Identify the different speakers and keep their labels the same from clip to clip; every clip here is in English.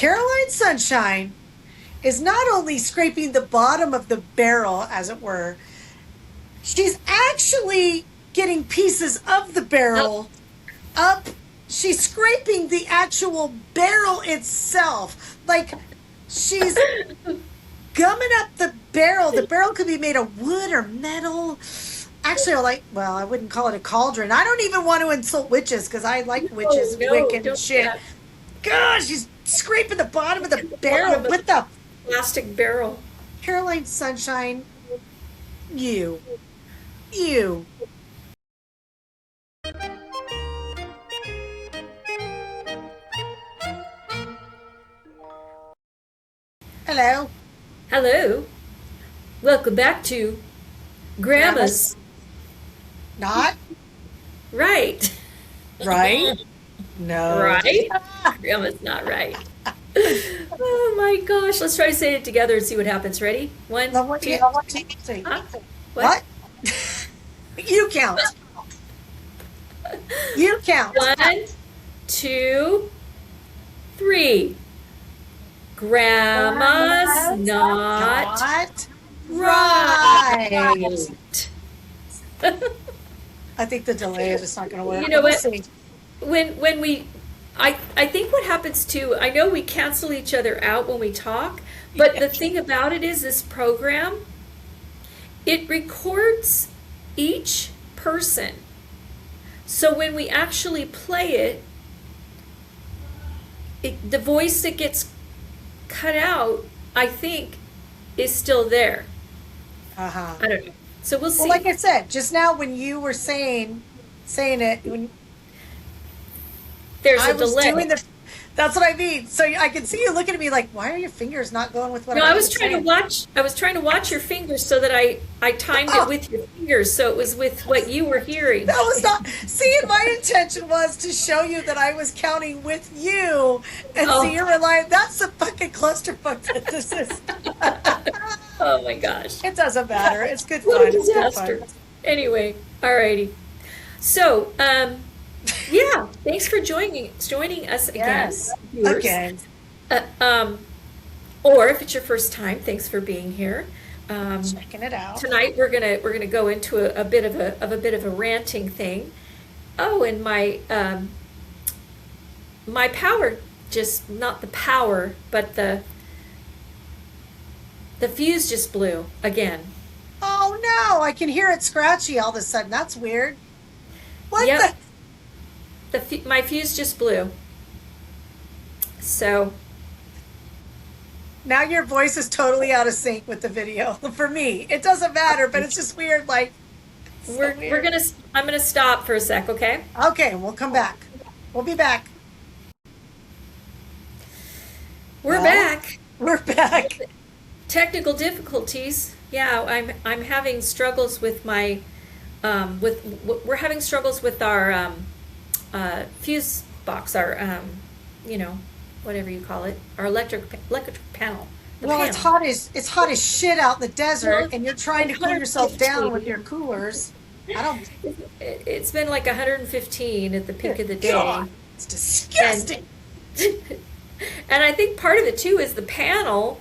Speaker 1: Caroline Sunshine is not only scraping the bottom of the barrel, as it were, she's actually getting pieces of the
Speaker 2: Nope.
Speaker 1: barrel up. She's scraping the actual barrel itself. Like she's gumming up the barrel. The barrel could be made of wood or metal. Actually, well, I wouldn't call it a cauldron. I don't even want to insult witches because I like
Speaker 2: Oh
Speaker 1: witches and
Speaker 2: no,
Speaker 1: Wiccan and
Speaker 2: don't do
Speaker 1: shit.
Speaker 2: that.
Speaker 1: Gosh, she's scraping the bottom of the
Speaker 2: The
Speaker 1: barrel
Speaker 2: bottom of
Speaker 1: with the
Speaker 2: the plastic barrel.
Speaker 1: Caroline Sunshine. You, you. Hello.
Speaker 2: Hello. Welcome back to
Speaker 1: Grandma's
Speaker 2: Grandma's
Speaker 1: not
Speaker 2: Right.
Speaker 1: right. No.
Speaker 2: Right? Grandma's not right. Oh my gosh. Let's try to say it together and see what happens. Ready? One,
Speaker 1: Love what
Speaker 2: two,
Speaker 1: you
Speaker 2: three.
Speaker 1: say.
Speaker 2: Huh? What?
Speaker 1: What? You count. You count.
Speaker 2: One, two, three. Grandma's not
Speaker 1: Not right.
Speaker 2: right.
Speaker 1: I think the delay is just not going to work.
Speaker 2: You know
Speaker 1: We'll
Speaker 2: what?
Speaker 1: see.
Speaker 2: When we I think what happens too, I know we cancel each other out when we talk, but the thing about it is this program, it records each person. So when we actually play it, the voice that gets cut out, I think, is still there.
Speaker 1: Uh-huh.
Speaker 2: I don't know. So we'll
Speaker 1: Well,
Speaker 2: see.
Speaker 1: like I said, just now when you were saying it, when
Speaker 2: There's
Speaker 1: I
Speaker 2: a
Speaker 1: was
Speaker 2: delay.
Speaker 1: doing that's what I mean. So I can see you looking at me like, why are your fingers not going with what
Speaker 2: No,
Speaker 1: I'm
Speaker 2: I
Speaker 1: even
Speaker 2: was trying to
Speaker 1: saying?
Speaker 2: watch. I was trying to watch your fingers so that I timed it
Speaker 1: Oh,
Speaker 2: with your fingers, so it was with what you were hearing.
Speaker 1: that was not. See, my intention was to show you that I was counting with you, and see
Speaker 2: Oh,
Speaker 1: you're relying. That's the fucking clusterfuck that this is.
Speaker 2: oh my gosh,
Speaker 1: It doesn't matter. It's good
Speaker 2: what
Speaker 1: fun.
Speaker 2: a
Speaker 1: It's good fun.
Speaker 2: disaster. Anyway, alrighty. So, yeah, thanks for joining us again,
Speaker 1: Yes.
Speaker 2: viewers.
Speaker 1: Again.
Speaker 2: Uh, um, or if it's your first time, thanks for being here. Um,
Speaker 1: Checking it out.
Speaker 2: Tonight we're gonna go into a bit of a bit of a ranting thing. Oh, and my power, just not the power, but the fuse just blew again.
Speaker 1: Oh no, I can hear it scratchy all of a sudden. That's weird. What
Speaker 2: Yep,
Speaker 1: the?
Speaker 2: my fuse just blew. So
Speaker 1: Now your voice is totally out of sync with the video. For me, it doesn't matter, but it's just weird. Like, so
Speaker 2: we're
Speaker 1: weird.
Speaker 2: gonna I'm gonna stop for a sec, okay?
Speaker 1: Okay, we'll come back. We'll be back.
Speaker 2: We're
Speaker 1: Well,
Speaker 2: back.
Speaker 1: we're back.
Speaker 2: Technical difficulties. Yeah, I'm having struggles with my we're having struggles with our fuse box, our you know, whatever you call it, our electric panel, the
Speaker 1: Well,
Speaker 2: panel.
Speaker 1: it's hot as shit out in the
Speaker 2: Well,
Speaker 1: desert, and you're trying to
Speaker 2: it's
Speaker 1: cool yourself down with
Speaker 2: 115.
Speaker 1: your coolers. I don't.
Speaker 2: It's been like 115 at the peak
Speaker 1: Dear
Speaker 2: of the day,
Speaker 1: God, it's
Speaker 2: and
Speaker 1: disgusting.
Speaker 2: and I think part of it too is the panel.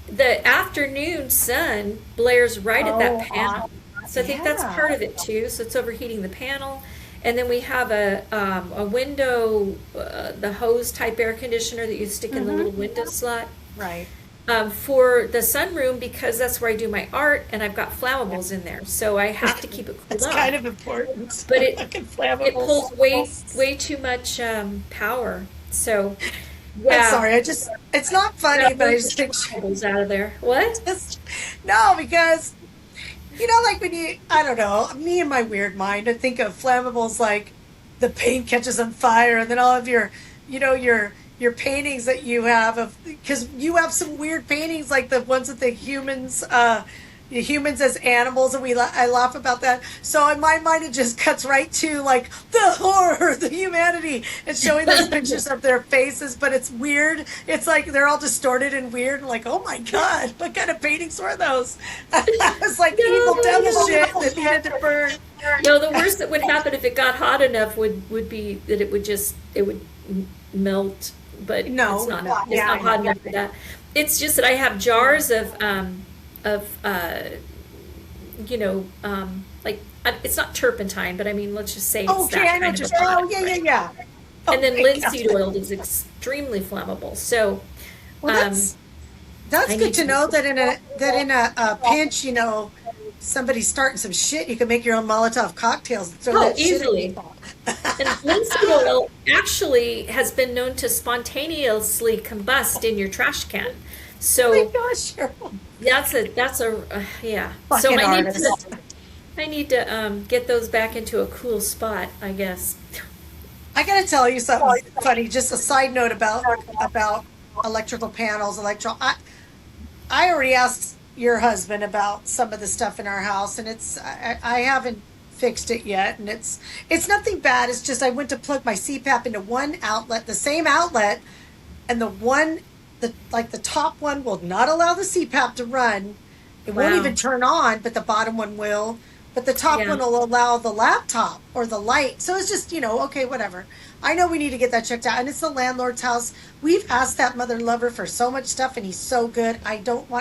Speaker 2: The afternoon sun blares right at that
Speaker 1: Oh,
Speaker 2: panel, so I think that's
Speaker 1: yeah.
Speaker 2: part of it too. So it's overheating the panel, and then we have a window, the hose type air conditioner that you stick in the
Speaker 1: Mm-hmm.
Speaker 2: little window slot
Speaker 1: Right.
Speaker 2: for the sunroom because that's where I do my art, and I've got flammables in there, so I have to keep it cooled
Speaker 1: It's kind
Speaker 2: off.
Speaker 1: of important.
Speaker 2: But
Speaker 1: Fucking
Speaker 2: it pulls
Speaker 1: flammables.
Speaker 2: way too much power. So
Speaker 1: I'm
Speaker 2: yeah,
Speaker 1: sorry. It's not funny,
Speaker 2: gotta
Speaker 1: but I
Speaker 2: move the
Speaker 1: just think,
Speaker 2: flammables out of there. What?
Speaker 1: just, no, because, like when I don't know, me and my weird mind, I think of flammables like the paint catches on fire, and then all of your paintings that you have because you have some weird paintings like the ones with the humans as animals, and I laugh about that. So in my mind, it just cuts right to like the horror, the humanity, and showing those pictures of their faces. But it's weird. It's like they're all distorted and weird. And like, oh my god, what kind of paintings were those? It was like evil devil shit that needed to burn.
Speaker 2: No, the worst that would happen if it got hot enough would be that it would melt but it's
Speaker 1: No,
Speaker 2: not
Speaker 1: no,
Speaker 2: it's
Speaker 1: yeah,
Speaker 2: not
Speaker 1: I
Speaker 2: hot
Speaker 1: know.
Speaker 2: enough for that. It's just that I have jars of like it's not turpentine, but I mean, let's just say it's
Speaker 1: Okay,
Speaker 2: that
Speaker 1: I know
Speaker 2: kind
Speaker 1: what
Speaker 2: of
Speaker 1: you're
Speaker 2: a
Speaker 1: saying. Oh,
Speaker 2: product,
Speaker 1: yeah, yeah,
Speaker 2: right?
Speaker 1: yeah.
Speaker 2: And
Speaker 1: Oh
Speaker 2: then
Speaker 1: my
Speaker 2: linseed
Speaker 1: God.
Speaker 2: oil is extremely flammable. So
Speaker 1: Well,
Speaker 2: um,
Speaker 1: that's
Speaker 2: I
Speaker 1: good
Speaker 2: need
Speaker 1: to
Speaker 2: to.
Speaker 1: know that in a pinch, somebody's starting some shit, you can make your own Molotov cocktails and throw
Speaker 2: Oh,
Speaker 1: that shit at
Speaker 2: easily.
Speaker 1: people.
Speaker 2: And linseed oil actually has been known to spontaneously combust in your trash can.
Speaker 1: Oh my
Speaker 2: So
Speaker 1: gosh, you're a
Speaker 2: that's a yeah. So
Speaker 1: fucking artist.
Speaker 2: I need to get those back into a cool spot, I guess.
Speaker 1: I gotta tell you something funny. Just a side note about electrical panels, I already asked your husband about some of the stuff in our house, and I haven't fixed it yet, and it's nothing bad. It's just I went to plug my CPAP into one outlet, the same outlet, and the top one will not allow the CPAP to run. It won't
Speaker 2: Wow.
Speaker 1: even turn on, but the bottom one will. But the top
Speaker 2: Yeah.
Speaker 1: one will allow the laptop or the light. So it's just, okay, whatever. I know we need to get that checked out. And it's the landlord's house. We've asked that mother lover for so much stuff and he's so good. I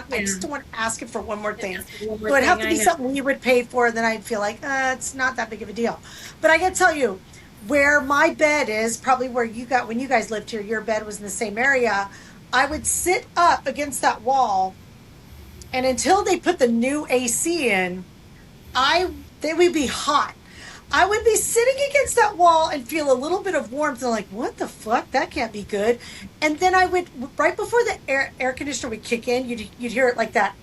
Speaker 2: Yeah.
Speaker 1: just don't want to ask him for one more
Speaker 2: And
Speaker 1: thing.
Speaker 2: that's one more
Speaker 1: So it'd
Speaker 2: thing
Speaker 1: have to
Speaker 2: I
Speaker 1: be
Speaker 2: know.
Speaker 1: something we would pay for. And then I'd feel like, it's not that big of a deal. But I got to tell you, where my bed is, probably where when you guys lived here, your bed was in the same area. I would sit up against that wall, and until they put the new AC in, I they would be hot. I would be sitting against that wall and feel a little bit of warmth and like, what the fuck? That can't be good. And then I would right before the air conditioner would kick in, you'd hear it like that,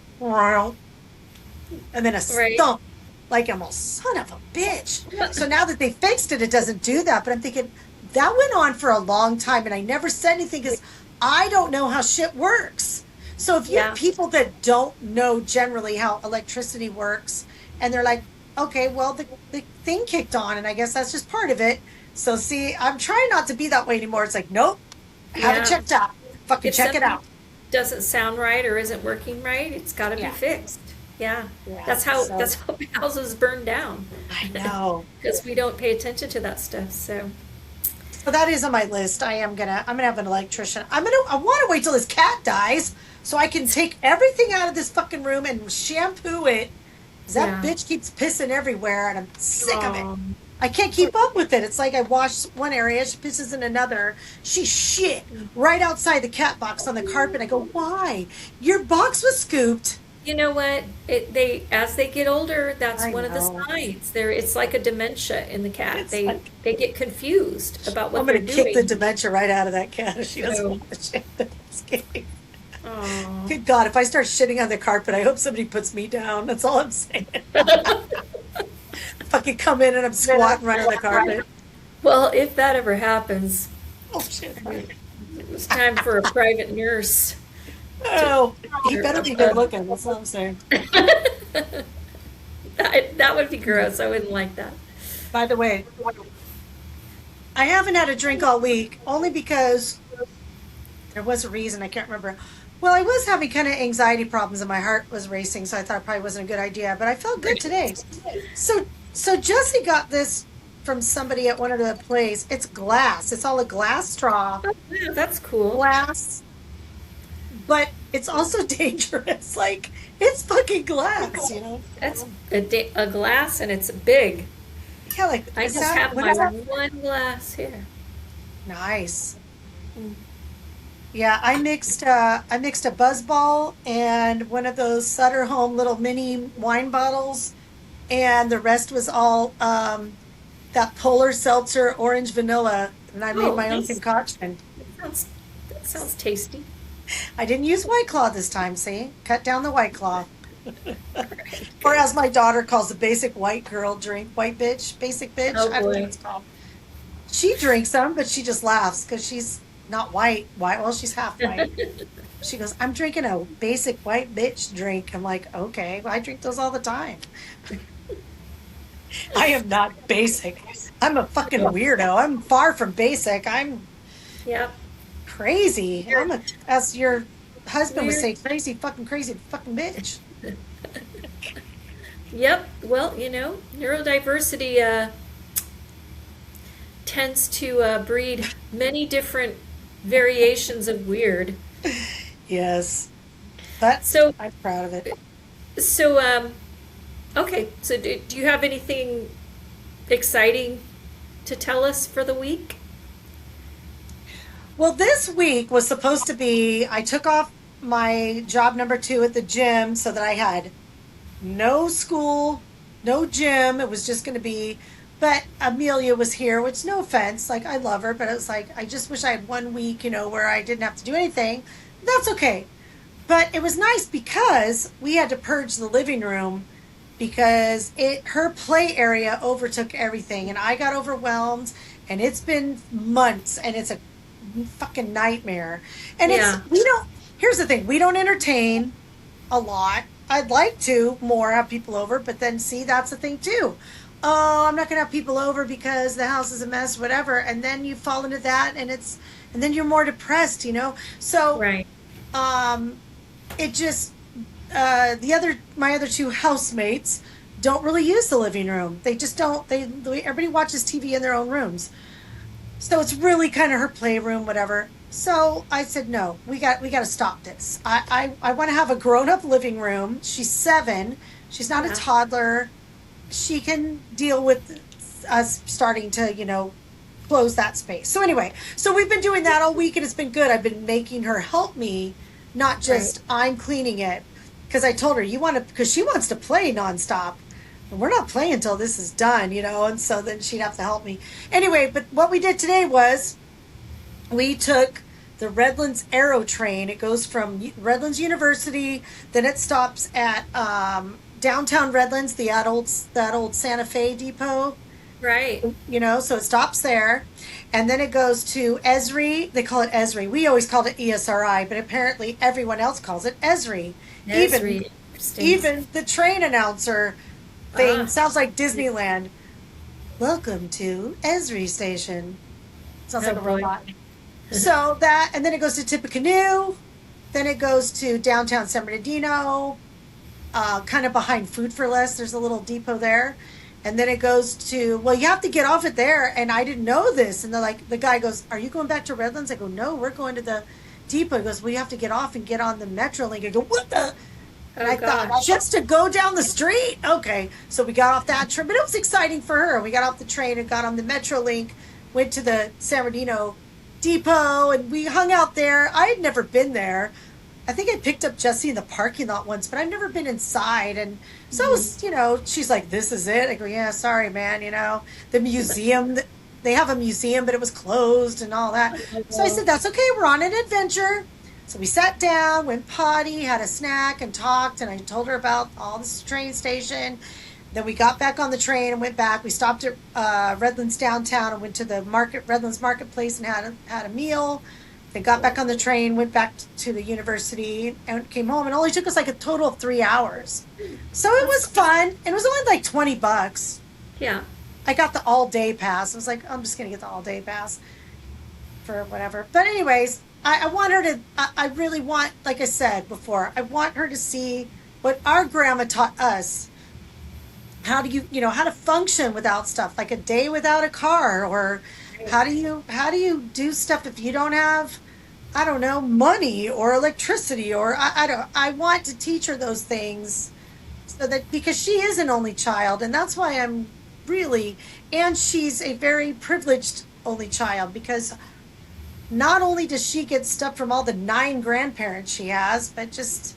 Speaker 1: and then a
Speaker 2: Right.
Speaker 1: thump, like I'm all son of a bitch. So now that they fixed it, it doesn't do that. But I'm thinking that went on for a long time, and I never said anything because I don't know how shit works. So if you have
Speaker 2: Yeah.
Speaker 1: people that don't know generally how electricity works, and they're like, okay, well the thing kicked on, and I guess that's just part of it. So see, I'm trying not to be that way anymore. It's like, nope, have it
Speaker 2: Yeah.
Speaker 1: checked out. Fucking
Speaker 2: If
Speaker 1: check it
Speaker 2: something
Speaker 1: out.
Speaker 2: doesn't sound right or isn't working right, it's got to be
Speaker 1: Yeah,
Speaker 2: fixed. Yeah.
Speaker 1: yeah.
Speaker 2: That's how houses burn down.
Speaker 1: I know.
Speaker 2: Because we don't pay attention to that stuff. So,
Speaker 1: So that is on my list. I'm gonna have an electrician. I want to wait till this cat dies so I can take everything out of this fucking room and shampoo it. 'Cause that
Speaker 2: yeah.
Speaker 1: bitch keeps pissing everywhere, and I'm sick of it.
Speaker 2: Um,
Speaker 1: I can't keep up with it. It's like I wash one area, she pisses in another. She shit right outside the cat box on the carpet. I go, why? Your box was scooped.
Speaker 2: you know what? They as they get older, that's
Speaker 1: I
Speaker 2: one of the
Speaker 1: know.
Speaker 2: signs. It's like a dementia in the cat.
Speaker 1: It's like
Speaker 2: They get confused about
Speaker 1: I'm
Speaker 2: what they're
Speaker 1: gonna kick the
Speaker 2: doing.
Speaker 1: dementia right out of that cat if she doesn't
Speaker 2: So,
Speaker 1: want to shit. Just kidding.
Speaker 2: oh.
Speaker 1: Good God, if I start shitting on the carpet, I hope somebody puts me down. That's all I'm saying. Fucking come in and I'm squatting right on the carpet.
Speaker 2: Well, if that ever happens,
Speaker 1: Oh shit.
Speaker 2: it's time for a private nurse.
Speaker 1: Oh, he
Speaker 2: Or
Speaker 1: better be good looking. That's all I'm saying.
Speaker 2: that would be gross. I wouldn't like that.
Speaker 1: By the way, I haven't had a drink all week, only because there was a reason. I can't remember. Well, I was having kind of anxiety problems and my heart was racing, so I thought it probably wasn't a good idea. But I felt good today. So Jesse got this from somebody at one of the plays. It's glass. It's all a glass straw,
Speaker 2: Oh, yeah, that's cool.
Speaker 1: glass, but it's also dangerous. Like it's fucking glass.
Speaker 2: That's a glass and it's big.
Speaker 1: Yeah, like
Speaker 2: I
Speaker 1: is
Speaker 2: just
Speaker 1: that
Speaker 2: have
Speaker 1: what
Speaker 2: my
Speaker 1: is that?
Speaker 2: one glass here.
Speaker 1: Nice. Yeah, I mixed a buzz ball and one of those Sutter Home little mini wine bottles, and the rest was all that Polar Seltzer orange vanilla, and I made
Speaker 2: Oh,
Speaker 1: my own
Speaker 2: nice.
Speaker 1: concoction.
Speaker 2: That sounds tasty.
Speaker 1: I didn't use White Claw this time, see? Cut down the White Claw. Or as my daughter calls the basic white girl drink, white bitch, basic bitch.
Speaker 2: Oh
Speaker 1: I don't know what
Speaker 2: boy.
Speaker 1: it's called. She drinks them, but she just laughs because she's not white. White, well, she's half white. She goes, I'm drinking a basic white bitch drink. I'm like, okay, well, I drink those all the time. I am not basic. I'm a fucking weirdo. I'm far from basic. I'm
Speaker 2: Yep.
Speaker 1: crazy. As your husband would
Speaker 2: Weird.
Speaker 1: say, crazy fucking bitch.
Speaker 2: Yep. Well, neurodiversity tends to breed many different variations of weird.
Speaker 1: Yes. But
Speaker 2: So,
Speaker 1: I'm proud of it.
Speaker 2: so, okay. So, do you have anything exciting to tell us for the week?
Speaker 1: Well, this week was supposed to be, I took off my job number 2 at the gym so that I had no school, no gym. It was just going to be, but Amelia was here, which no offense, like I love her, but it was like, I just wish I had 1 week, where I didn't have to do anything. That's okay. But it was nice because we had to purge the living room because her play area overtook everything and I got overwhelmed and it's been months and it's a fucking nightmare. And
Speaker 2: Yeah.
Speaker 1: we don't, here's the thing, we don't entertain a lot. I'd like to more have people over, but then see, that's the thing too. Oh, I'm not going to have people over because the house is a mess, whatever. And then you fall into that and then you're more depressed. So,
Speaker 2: Right.
Speaker 1: um, it just my other two housemates don't really use the living room. They just don't. Everybody watches TV in their own rooms, so it's really kind of her playroom, whatever. So I said, no, we got to stop this. I want to have a grown up living room. She's 7. She's not a
Speaker 2: Yeah.
Speaker 1: toddler. She can deal with us starting to close that space. So anyway, so we've been doing that all week and it's been good. I've been making her help me, not
Speaker 2: Right.
Speaker 1: just I'm cleaning it. Because I told her because she wants to play nonstop. And we're not playing until this is done. And so then she'd have to help me. Anyway, but what we did today was we took the Redlands Aero train. It goes from Redlands University, then it stops at downtown Redlands, that old Santa Fe depot.
Speaker 2: Right.
Speaker 1: So it stops there, and then it goes to Esri. They call it Esri. We always called it ESRI, but apparently everyone else calls it Esri.
Speaker 2: That's
Speaker 1: Even
Speaker 2: really interesting.
Speaker 1: even the train announcer thing
Speaker 2: Ah.
Speaker 1: sounds like Disneyland. Welcome to Esri Station. Sounds
Speaker 2: Oh
Speaker 1: like a
Speaker 2: boy.
Speaker 1: robot. So that, and then it goes to Tippecanoe. Then it goes to downtown San Bernardino, kind of behind Food for Less. There's a little depot there. And then it goes to, well, you have to get off it there. And I didn't know this. And the guy goes, are you going back to Redlands? I go, no, we're going to the depot. He goes, well, you have to get off and get on the Metro link. I go, what the? And
Speaker 2: Oh
Speaker 1: I thought,
Speaker 2: gosh.
Speaker 1: just to go down the street? Okay. So we got off that train. But it was exciting for her. We got off the train and got on the Metro link, went to the San Bernardino depot, and we hung out there. I had never been there. I think I picked up Jessie in the parking lot once, but I've never been inside. And so, it was, she's like, this is it. I go, yeah, sorry, man. The museum, they have a museum, but it was closed and all that. So I said, that's okay. We're on an adventure. So we sat down, went potty, had a snack, and talked. And I told her about all this train station. Then we got back on the train and went back. We stopped at Redlands downtown and went to the Redlands Marketplace, and had a meal. Then got back on the train, went back to the university, and came home. It only took us like a total of 3 hours. So it was fun. And it was only like $20.
Speaker 2: Yeah.
Speaker 1: I got the all day pass. I was like, I'm just going to get the all day pass for whatever. But, anyways, I want her to, I really want, like I said before, I want her to see what our grandma taught us. How do how to function without stuff, like a day without a car, or how do you do stuff if you don't have, I don't know, money or electricity, or I don't, I want to teach her those things so that, because she is an only child, and that's why I'm really, and she's a very privileged only child, because not only does she get stuff from all the 9 grandparents she has, but just,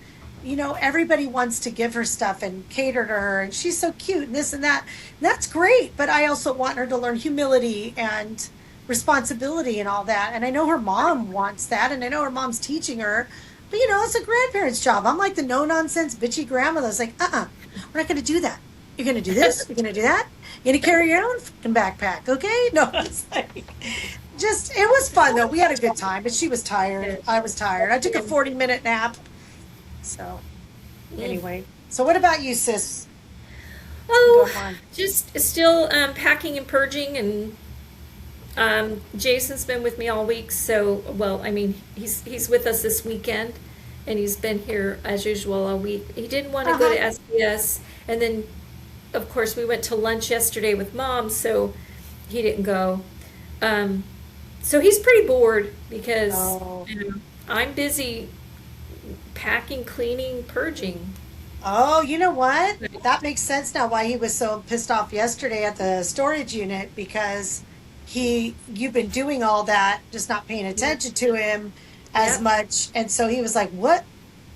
Speaker 1: everybody wants to give her stuff and cater to her, and she's so cute and this and that. And that's great, but I also want her to learn humility and responsibility and all that. And I know her mom wants that, and I know her mom's teaching her. But it's a grandparent's job. I'm like the no nonsense bitchy grandma that's like, we're not going to do that. You're going to do this. You're going to do that. You're going to carry your own fucking backpack, okay? No, it's like, just, it was fun though. We had a good time, but she was tired. I was tired. I took a 40-minute nap. So, anyway. So, what about you, sis? Go
Speaker 2: Oh,
Speaker 1: on.
Speaker 2: just still packing and purging, and Jason's been with me all week. So, well, I mean, he's with us this weekend, and he's been here as usual all week. He didn't want to go to
Speaker 1: Uh-huh.
Speaker 2: SBS, and then, of course, we went to lunch yesterday with Mom, so he didn't go. Um, So he's pretty bored because,
Speaker 1: Oh.
Speaker 2: I'm busy packing, cleaning, purging.
Speaker 1: Oh, you know what? That makes sense now why he was so pissed off yesterday at the storage unit because you've been doing all that, just not paying
Speaker 2: Yep.
Speaker 1: attention to him as
Speaker 2: Yep.
Speaker 1: much. And so he was like, "What?"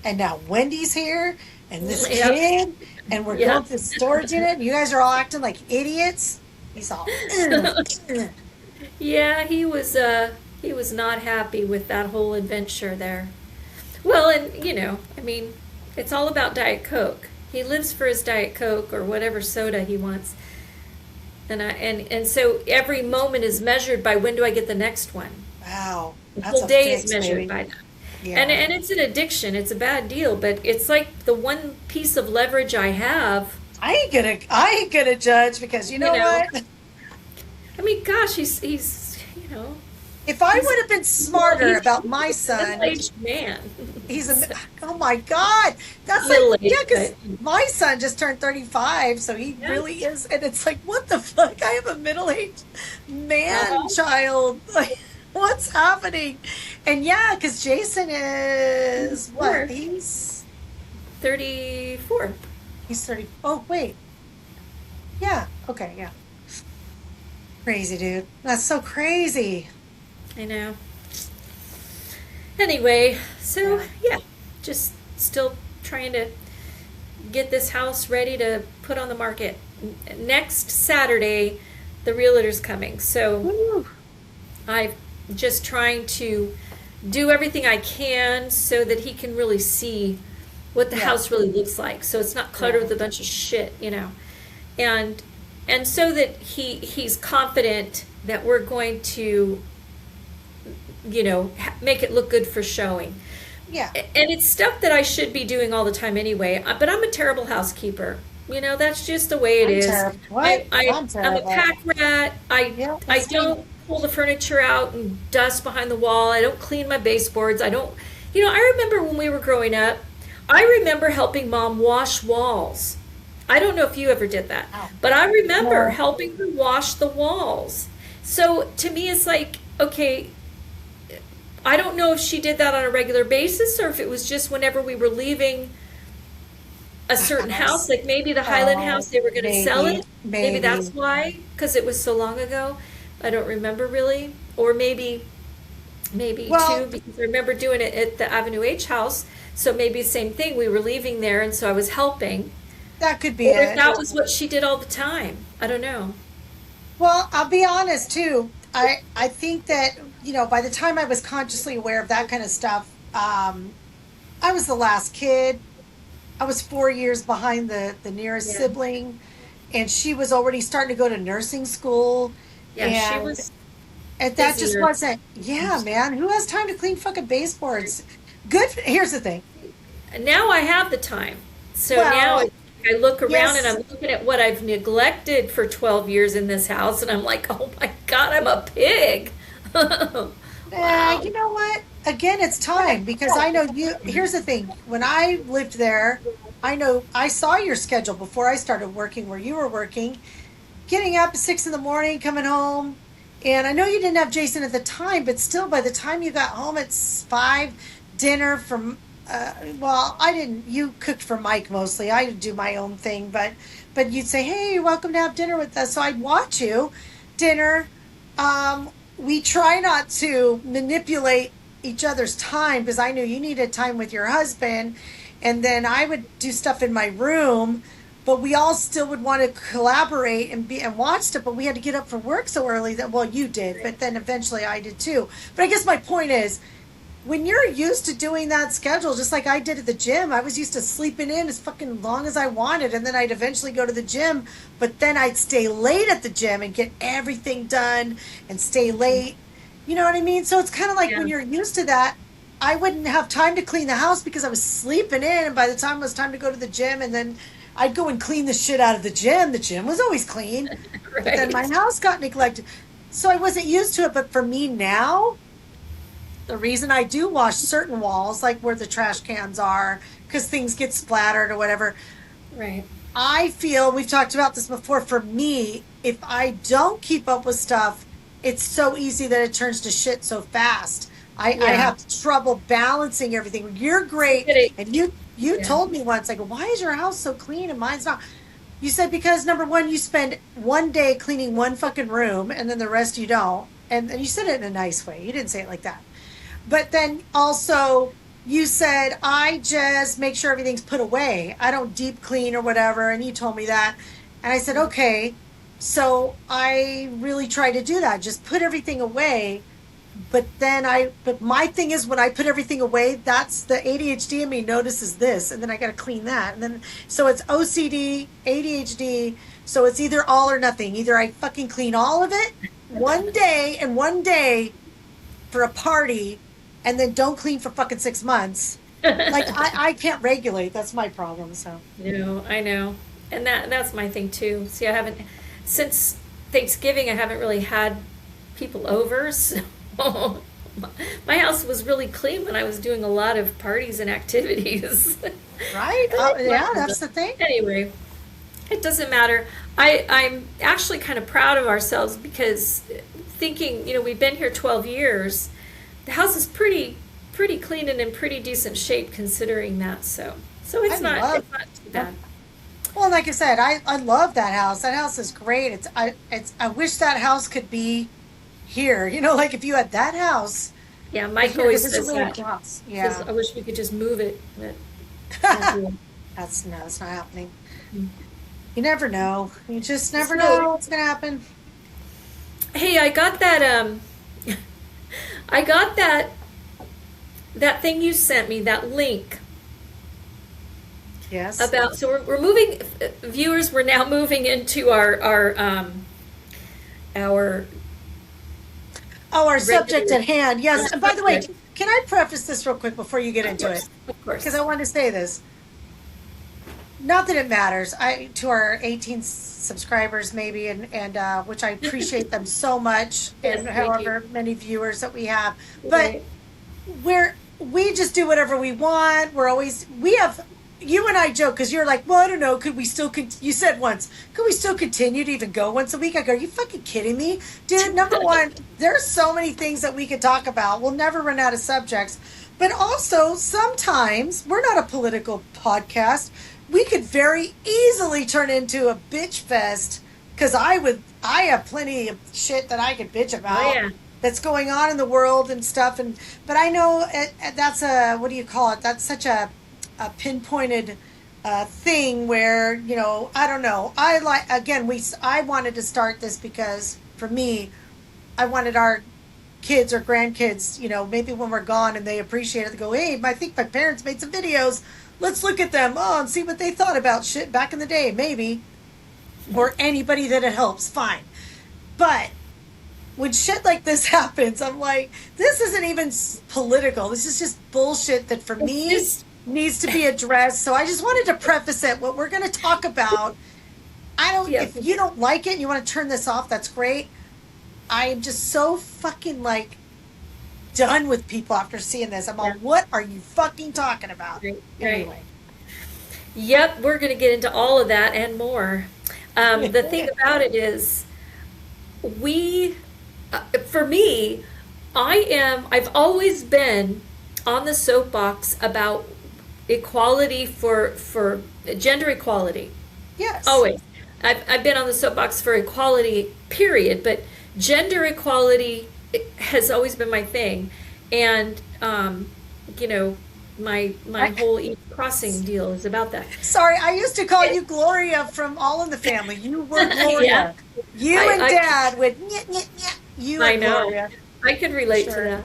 Speaker 1: And now Wendy's here and this
Speaker 2: Yep.
Speaker 1: kid and we're going
Speaker 2: Yep.
Speaker 1: to the storage unit and you guys are all acting like idiots. He's all, "Ugh, ugh."
Speaker 2: Yeah, he was not happy with that whole adventure there. Well, and I mean, it's all about Diet Coke. He lives for his Diet Coke or whatever soda he wants. And so every moment is measured by when do I get the next one.
Speaker 1: Wow,
Speaker 2: The
Speaker 1: that's
Speaker 2: whole
Speaker 1: a
Speaker 2: day is
Speaker 1: fix,
Speaker 2: measured
Speaker 1: baby.
Speaker 2: by that.
Speaker 1: Yeah.
Speaker 2: And it's an addiction. It's a bad deal, but it's like the one piece of leverage I have,
Speaker 1: I ain't gonna judge because you
Speaker 2: you
Speaker 1: know
Speaker 2: know.
Speaker 1: what?
Speaker 2: I mean, gosh,
Speaker 1: If I
Speaker 2: he's
Speaker 1: would have been smarter
Speaker 2: he's
Speaker 1: about my
Speaker 2: a
Speaker 1: son,
Speaker 2: middle-aged man.
Speaker 1: he's a,
Speaker 2: So,
Speaker 1: oh my God. That's like, yeah,
Speaker 2: middle-aged,
Speaker 1: because
Speaker 2: but
Speaker 1: my son just turned 35, so he
Speaker 2: yeah.
Speaker 1: really is. And it's like, what the fuck? I have a middle-aged man
Speaker 2: Uh-huh.
Speaker 1: child. Like, what's happening? And yeah, because Jason is what?
Speaker 2: 34. '34.
Speaker 1: He's 30. Oh, wait. Yeah. Okay. Yeah. Crazy, dude. That's so crazy.
Speaker 2: I know. Anyway, so
Speaker 1: Yeah.
Speaker 2: yeah, just still trying to get this house ready to put on the market. Next Saturday, the realtor's coming. So
Speaker 1: Woo.
Speaker 2: I'm just trying to do everything I can so that he can really see what the
Speaker 1: Yeah.
Speaker 2: house really looks like. So it's not cluttered
Speaker 1: Yeah.
Speaker 2: with a bunch of shit. And so that he's confident that we're going to make it look good for showing.
Speaker 1: Yeah.
Speaker 2: And it's stuff that I should be doing all the time anyway. But I'm a terrible housekeeper. That's just the way it
Speaker 1: I'm
Speaker 2: is.
Speaker 1: terrible. What? I'm
Speaker 2: I'm a
Speaker 1: terrible.
Speaker 2: pack rat.
Speaker 1: Yeah,
Speaker 2: I
Speaker 1: that's me.
Speaker 2: don't pull the furniture out and dust behind the wall. I don't clean my baseboards. I don't. I remember when we were growing up. I remember helping mom wash walls. I don't know if you ever did that,
Speaker 1: Oh,
Speaker 2: but I remember
Speaker 1: no.
Speaker 2: helping her wash the walls. So to me, it's like, okay, I don't know if she did that on a regular basis or if it was just whenever we were leaving a certain house,
Speaker 1: House.
Speaker 2: like maybe the Highland
Speaker 1: Oh,
Speaker 2: house, they were going to sell
Speaker 1: maybe,
Speaker 2: it. Maybe that's
Speaker 1: maybe.
Speaker 2: why, because it was so long ago. I don't remember really. Or maybe too,
Speaker 1: Well,
Speaker 2: because I remember doing it at the Avenue H house. So maybe the same thing. We were leaving there, and so I was helping.
Speaker 1: that could be
Speaker 2: Or if
Speaker 1: it.
Speaker 2: that was what she did all the time. I don't know.
Speaker 1: Well, I'll be honest too. I think that, by the time I was consciously aware of that kind of stuff, I was the last kid. I was 4 years behind the nearest
Speaker 2: Yeah.
Speaker 1: sibling, and she was already starting to go to nursing school,
Speaker 2: Yeah, she
Speaker 1: and
Speaker 2: was
Speaker 1: that just
Speaker 2: busier.
Speaker 1: wasn't. Yeah, man, who has time to clean fucking baseboards? Good. Here's the thing.
Speaker 2: And now I have the time. So now
Speaker 1: Well,
Speaker 2: I look around and
Speaker 1: yes.
Speaker 2: I'm looking at what I've neglected for 12 years in this house, and I'm like, oh my God, I'm a pig. Wow.
Speaker 1: You know what? Again, it's time because I know you. Here's the thing. When I lived there, I know I saw your schedule before I started working where you were working, getting up at 6 in the morning, coming home. And I know you didn't have Jason at the time, but still, by the time you got home at 5, dinner from, well, I didn't, you cooked for Mike mostly. I do my own thing, but you'd say, hey, you're welcome to have dinner with us. So I'd watch you, dinner. We try not to manipulate each other's time because I knew you needed time with your husband. And then I would do stuff in my room, but we all still would want to collaborate and watch stuff. But we had to get up for work so early that, well, you did, but then eventually I did too. But I guess my point is, when you're used to doing that schedule, just like I did at the gym, I was used to sleeping in as fucking long as I wanted, and then I'd eventually go to the gym, but then I'd stay late at the gym and get everything done and stay late. You know what I mean? So it's kind of like
Speaker 2: Yeah.
Speaker 1: when you're used to that, I wouldn't have time to clean the house because I was sleeping in, and by the time it was time to go to the gym, and then I'd go and clean the shit out of the gym. The gym was always clean, but then my
Speaker 2: Right.
Speaker 1: house got neglected. So I wasn't used to it, but for me now, the reason I do wash certain walls, like where the trash cans are, because things get splattered or whatever,
Speaker 2: Right.
Speaker 1: I feel we've talked about this before. For me, if I don't keep up with stuff, it's so easy that it turns to shit so fast. I
Speaker 2: Yeah.
Speaker 1: have trouble balancing everything. You're
Speaker 2: I
Speaker 1: great,
Speaker 2: get it.
Speaker 1: and you
Speaker 2: Yeah.
Speaker 1: told me once, I go, why is your house so clean and mine's not? You said because number one, you spend one day cleaning one fucking room, and then the rest you don't. And you said it in a nice way. You didn't say it like that. But then also you said, I just make sure everything's put away. I don't deep clean or whatever. And you told me that. And I said, okay. So I really try to do that. Just put everything away. But my thing is when I put everything away, that's the ADHD in me notices this. And then I got to clean that. And then, so it's OCD, ADHD. So it's either all or nothing. Either I fucking clean all of it one day and one day for a party and then don't clean for fucking 6 months. Like I can't regulate. That's my problem. So
Speaker 2: I know. And that's my thing too. See, I haven't since Thanksgiving I haven't really had people over, so my house was really clean when I was doing a lot of parties and activities.
Speaker 1: right?
Speaker 2: But I
Speaker 1: Yeah,
Speaker 2: love
Speaker 1: that's
Speaker 2: them.
Speaker 1: the thing.
Speaker 2: Anyway, it doesn't matter. I'm actually kind of proud of ourselves because thinking, we've been here 12 years. The house is pretty clean and in pretty decent shape considering that. So
Speaker 1: I
Speaker 2: it's
Speaker 1: love.
Speaker 2: not too bad.
Speaker 1: Well, like I said, I love that house. That house is great. I wish that house could be here. Like if you had that house,
Speaker 2: Yeah,
Speaker 1: but
Speaker 2: Mike
Speaker 1: here
Speaker 2: always
Speaker 1: because it's
Speaker 2: says
Speaker 1: really
Speaker 2: that.
Speaker 1: close.
Speaker 2: Says
Speaker 1: Yeah,
Speaker 2: I wish we could just move it, but can't do it.
Speaker 1: that's no, it's not happening.
Speaker 2: Mm.
Speaker 1: You never know. You just never
Speaker 2: So,
Speaker 1: know what's gonna happen.
Speaker 2: hey, I got that I got that thing you sent me, that link
Speaker 1: Yes.
Speaker 2: about so we're moving viewers, we're now moving into our
Speaker 1: Oh, our subject
Speaker 2: regular
Speaker 1: at hand. Yes. And by the way,
Speaker 2: subject.
Speaker 1: can I preface this real quick before you get
Speaker 2: Of
Speaker 1: into it?
Speaker 2: course. Of
Speaker 1: Because
Speaker 2: course.
Speaker 1: I want to say this. Not that it matters. To our 18 subscribers maybe, and which I appreciate them so much,
Speaker 2: Yes,
Speaker 1: and
Speaker 2: thank you.
Speaker 1: however many viewers that we have. But
Speaker 2: Right.
Speaker 1: we just do whatever we want. We have, you and I joke because you're like, well, I don't know, could we still you said once, could we still continue to even go once a week? I go, are you fucking kidding me, dude? Number one, there's so many things that we could talk about. We'll never run out of subjects. But also sometimes we're not a political podcast. We could very easily turn into a bitch fest because I have plenty of shit that I could bitch
Speaker 2: Oh
Speaker 1: about
Speaker 2: yeah.
Speaker 1: that's going on in the world and stuff. But I know that's a, what do you call it? That's such a pinpointed thing where, I don't know. I like, again, I wanted to start this because for me, I wanted our kids or grandkids, maybe when we're gone and they appreciate it, they go, hey, I think my parents made some videos. Let's look at them, and see what they thought about shit back in the day, maybe. Or anybody that it helps, fine. But when shit like this happens, I'm like, this isn't even political. This is just bullshit that for
Speaker 2: It's
Speaker 1: me
Speaker 2: just
Speaker 1: needs to be addressed. So I just wanted to preface it. What we're going to talk about,
Speaker 2: yeah.
Speaker 1: if you don't like it and you want to turn this off, that's great. I am just so fucking like done with people after seeing this. I'm all,
Speaker 2: Yeah.
Speaker 1: what are you fucking talking about?
Speaker 2: Right. Right.
Speaker 1: Anyway.
Speaker 2: Yep, we're going to get into all of that and more. The thing about it is, we, for me, I've always been on the soapbox about equality for gender equality.
Speaker 1: Yes.
Speaker 2: Always. I've been on the soapbox for equality, period, but gender equality has always been my thing. And, you know, my whole East Crossing deal is about that.
Speaker 1: Sorry, I used to call you Gloria from All in the Family. You were
Speaker 2: Yeah.
Speaker 1: Gloria. You
Speaker 2: I,
Speaker 1: and
Speaker 2: I,
Speaker 1: Dad would nyeh, nyeh, nyeh. You
Speaker 2: I
Speaker 1: and
Speaker 2: know.
Speaker 1: Gloria.
Speaker 2: I can relate
Speaker 1: Sure.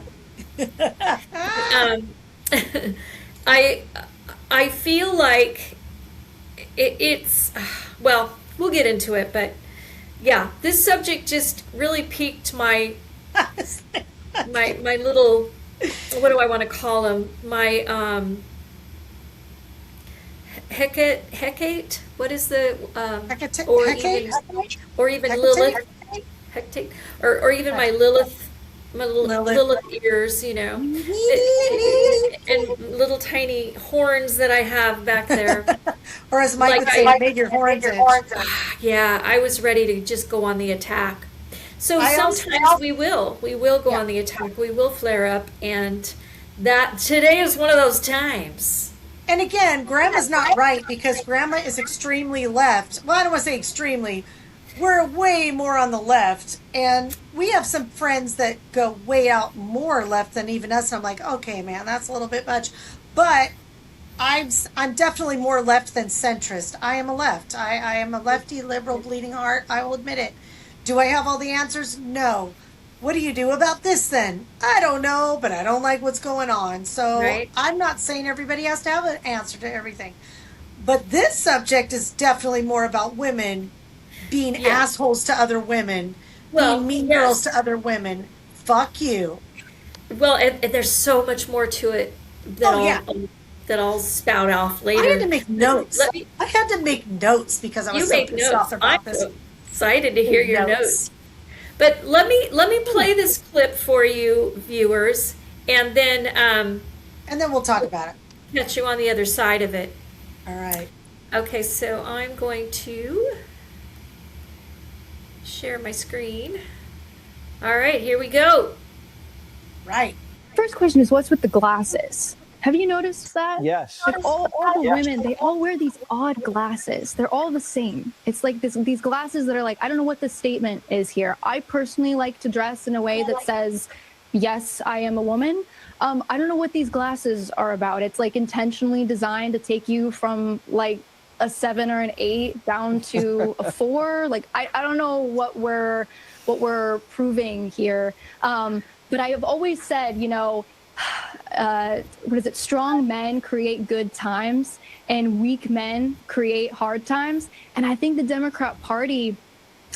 Speaker 2: to that. Um, I I feel like it's well, we'll get into it, but yeah, this subject just really piqued my little, what do I want to call them? My Hecate. What is the or
Speaker 1: Hecate?
Speaker 2: even or even
Speaker 1: Hecate?
Speaker 2: Lilith Hecate or even my Lilith,
Speaker 1: Lilith.
Speaker 2: Lilith ears, you know, and little tiny horns that I have back there.
Speaker 1: Or as Mike
Speaker 2: Like
Speaker 1: would say,
Speaker 2: I,
Speaker 1: made your horns itch.
Speaker 2: yeah, I was ready to just go on the attack. So
Speaker 1: I also,
Speaker 2: sometimes we will go
Speaker 1: yeah.
Speaker 2: on the attack, we will flare up, and that today is one of those times.
Speaker 1: And again, grandma's not right because grandma is extremely left. Well, I don't want to say extremely. We're way more on the left. And we have some friends that go way out more left than even us. And I'm like, okay, man, that's a little bit much. But I'm definitely more left than centrist. I am a left. I am a lefty liberal bleeding heart. I will admit it. Do I have all the answers? No. What do you do about this then? I don't know, but I don't like what's going on. So
Speaker 2: Right?
Speaker 1: I'm not saying everybody has to have an answer to everything. But this subject is definitely more about women being
Speaker 2: Yeah.
Speaker 1: assholes to other women, being
Speaker 2: Well,
Speaker 1: mean girls to
Speaker 2: yes.
Speaker 1: other women. Fuck you.
Speaker 2: Well, and there's so much more to it that
Speaker 1: Oh, yeah.
Speaker 2: I'll spout off
Speaker 1: I had
Speaker 2: later.
Speaker 1: to make
Speaker 2: Let,
Speaker 1: notes.
Speaker 2: let me
Speaker 1: I had to make notes because I was
Speaker 2: You
Speaker 1: so
Speaker 2: make
Speaker 1: pissed off
Speaker 2: notes. I'm
Speaker 1: about this.
Speaker 2: so excited to hear
Speaker 1: Big
Speaker 2: your
Speaker 1: notes.
Speaker 2: notes. But let me play this clip for you, viewers, and then
Speaker 1: And then we'll talk about it.
Speaker 2: catch you on the other side of it.
Speaker 1: All right.
Speaker 2: Okay, so I'm going to share my screen. All right, here we go.
Speaker 1: Right.
Speaker 3: First question is, what's with the glasses? Have you noticed that?
Speaker 4: Yes.
Speaker 3: Like all the
Speaker 4: Yeah.
Speaker 3: women, they all wear these odd glasses. They're all the same. It's like these glasses that are like, I don't know what the statement is here. I personally like to dress in a way that says, yes, I am a woman. I don't know what these glasses are about. It's like intentionally designed to take you from like a 7 or an 8 down to a 4. Like I don't know what we're proving here. But I have always said, what is it? Strong men create good times and weak men create hard times. And I think the Democrat Party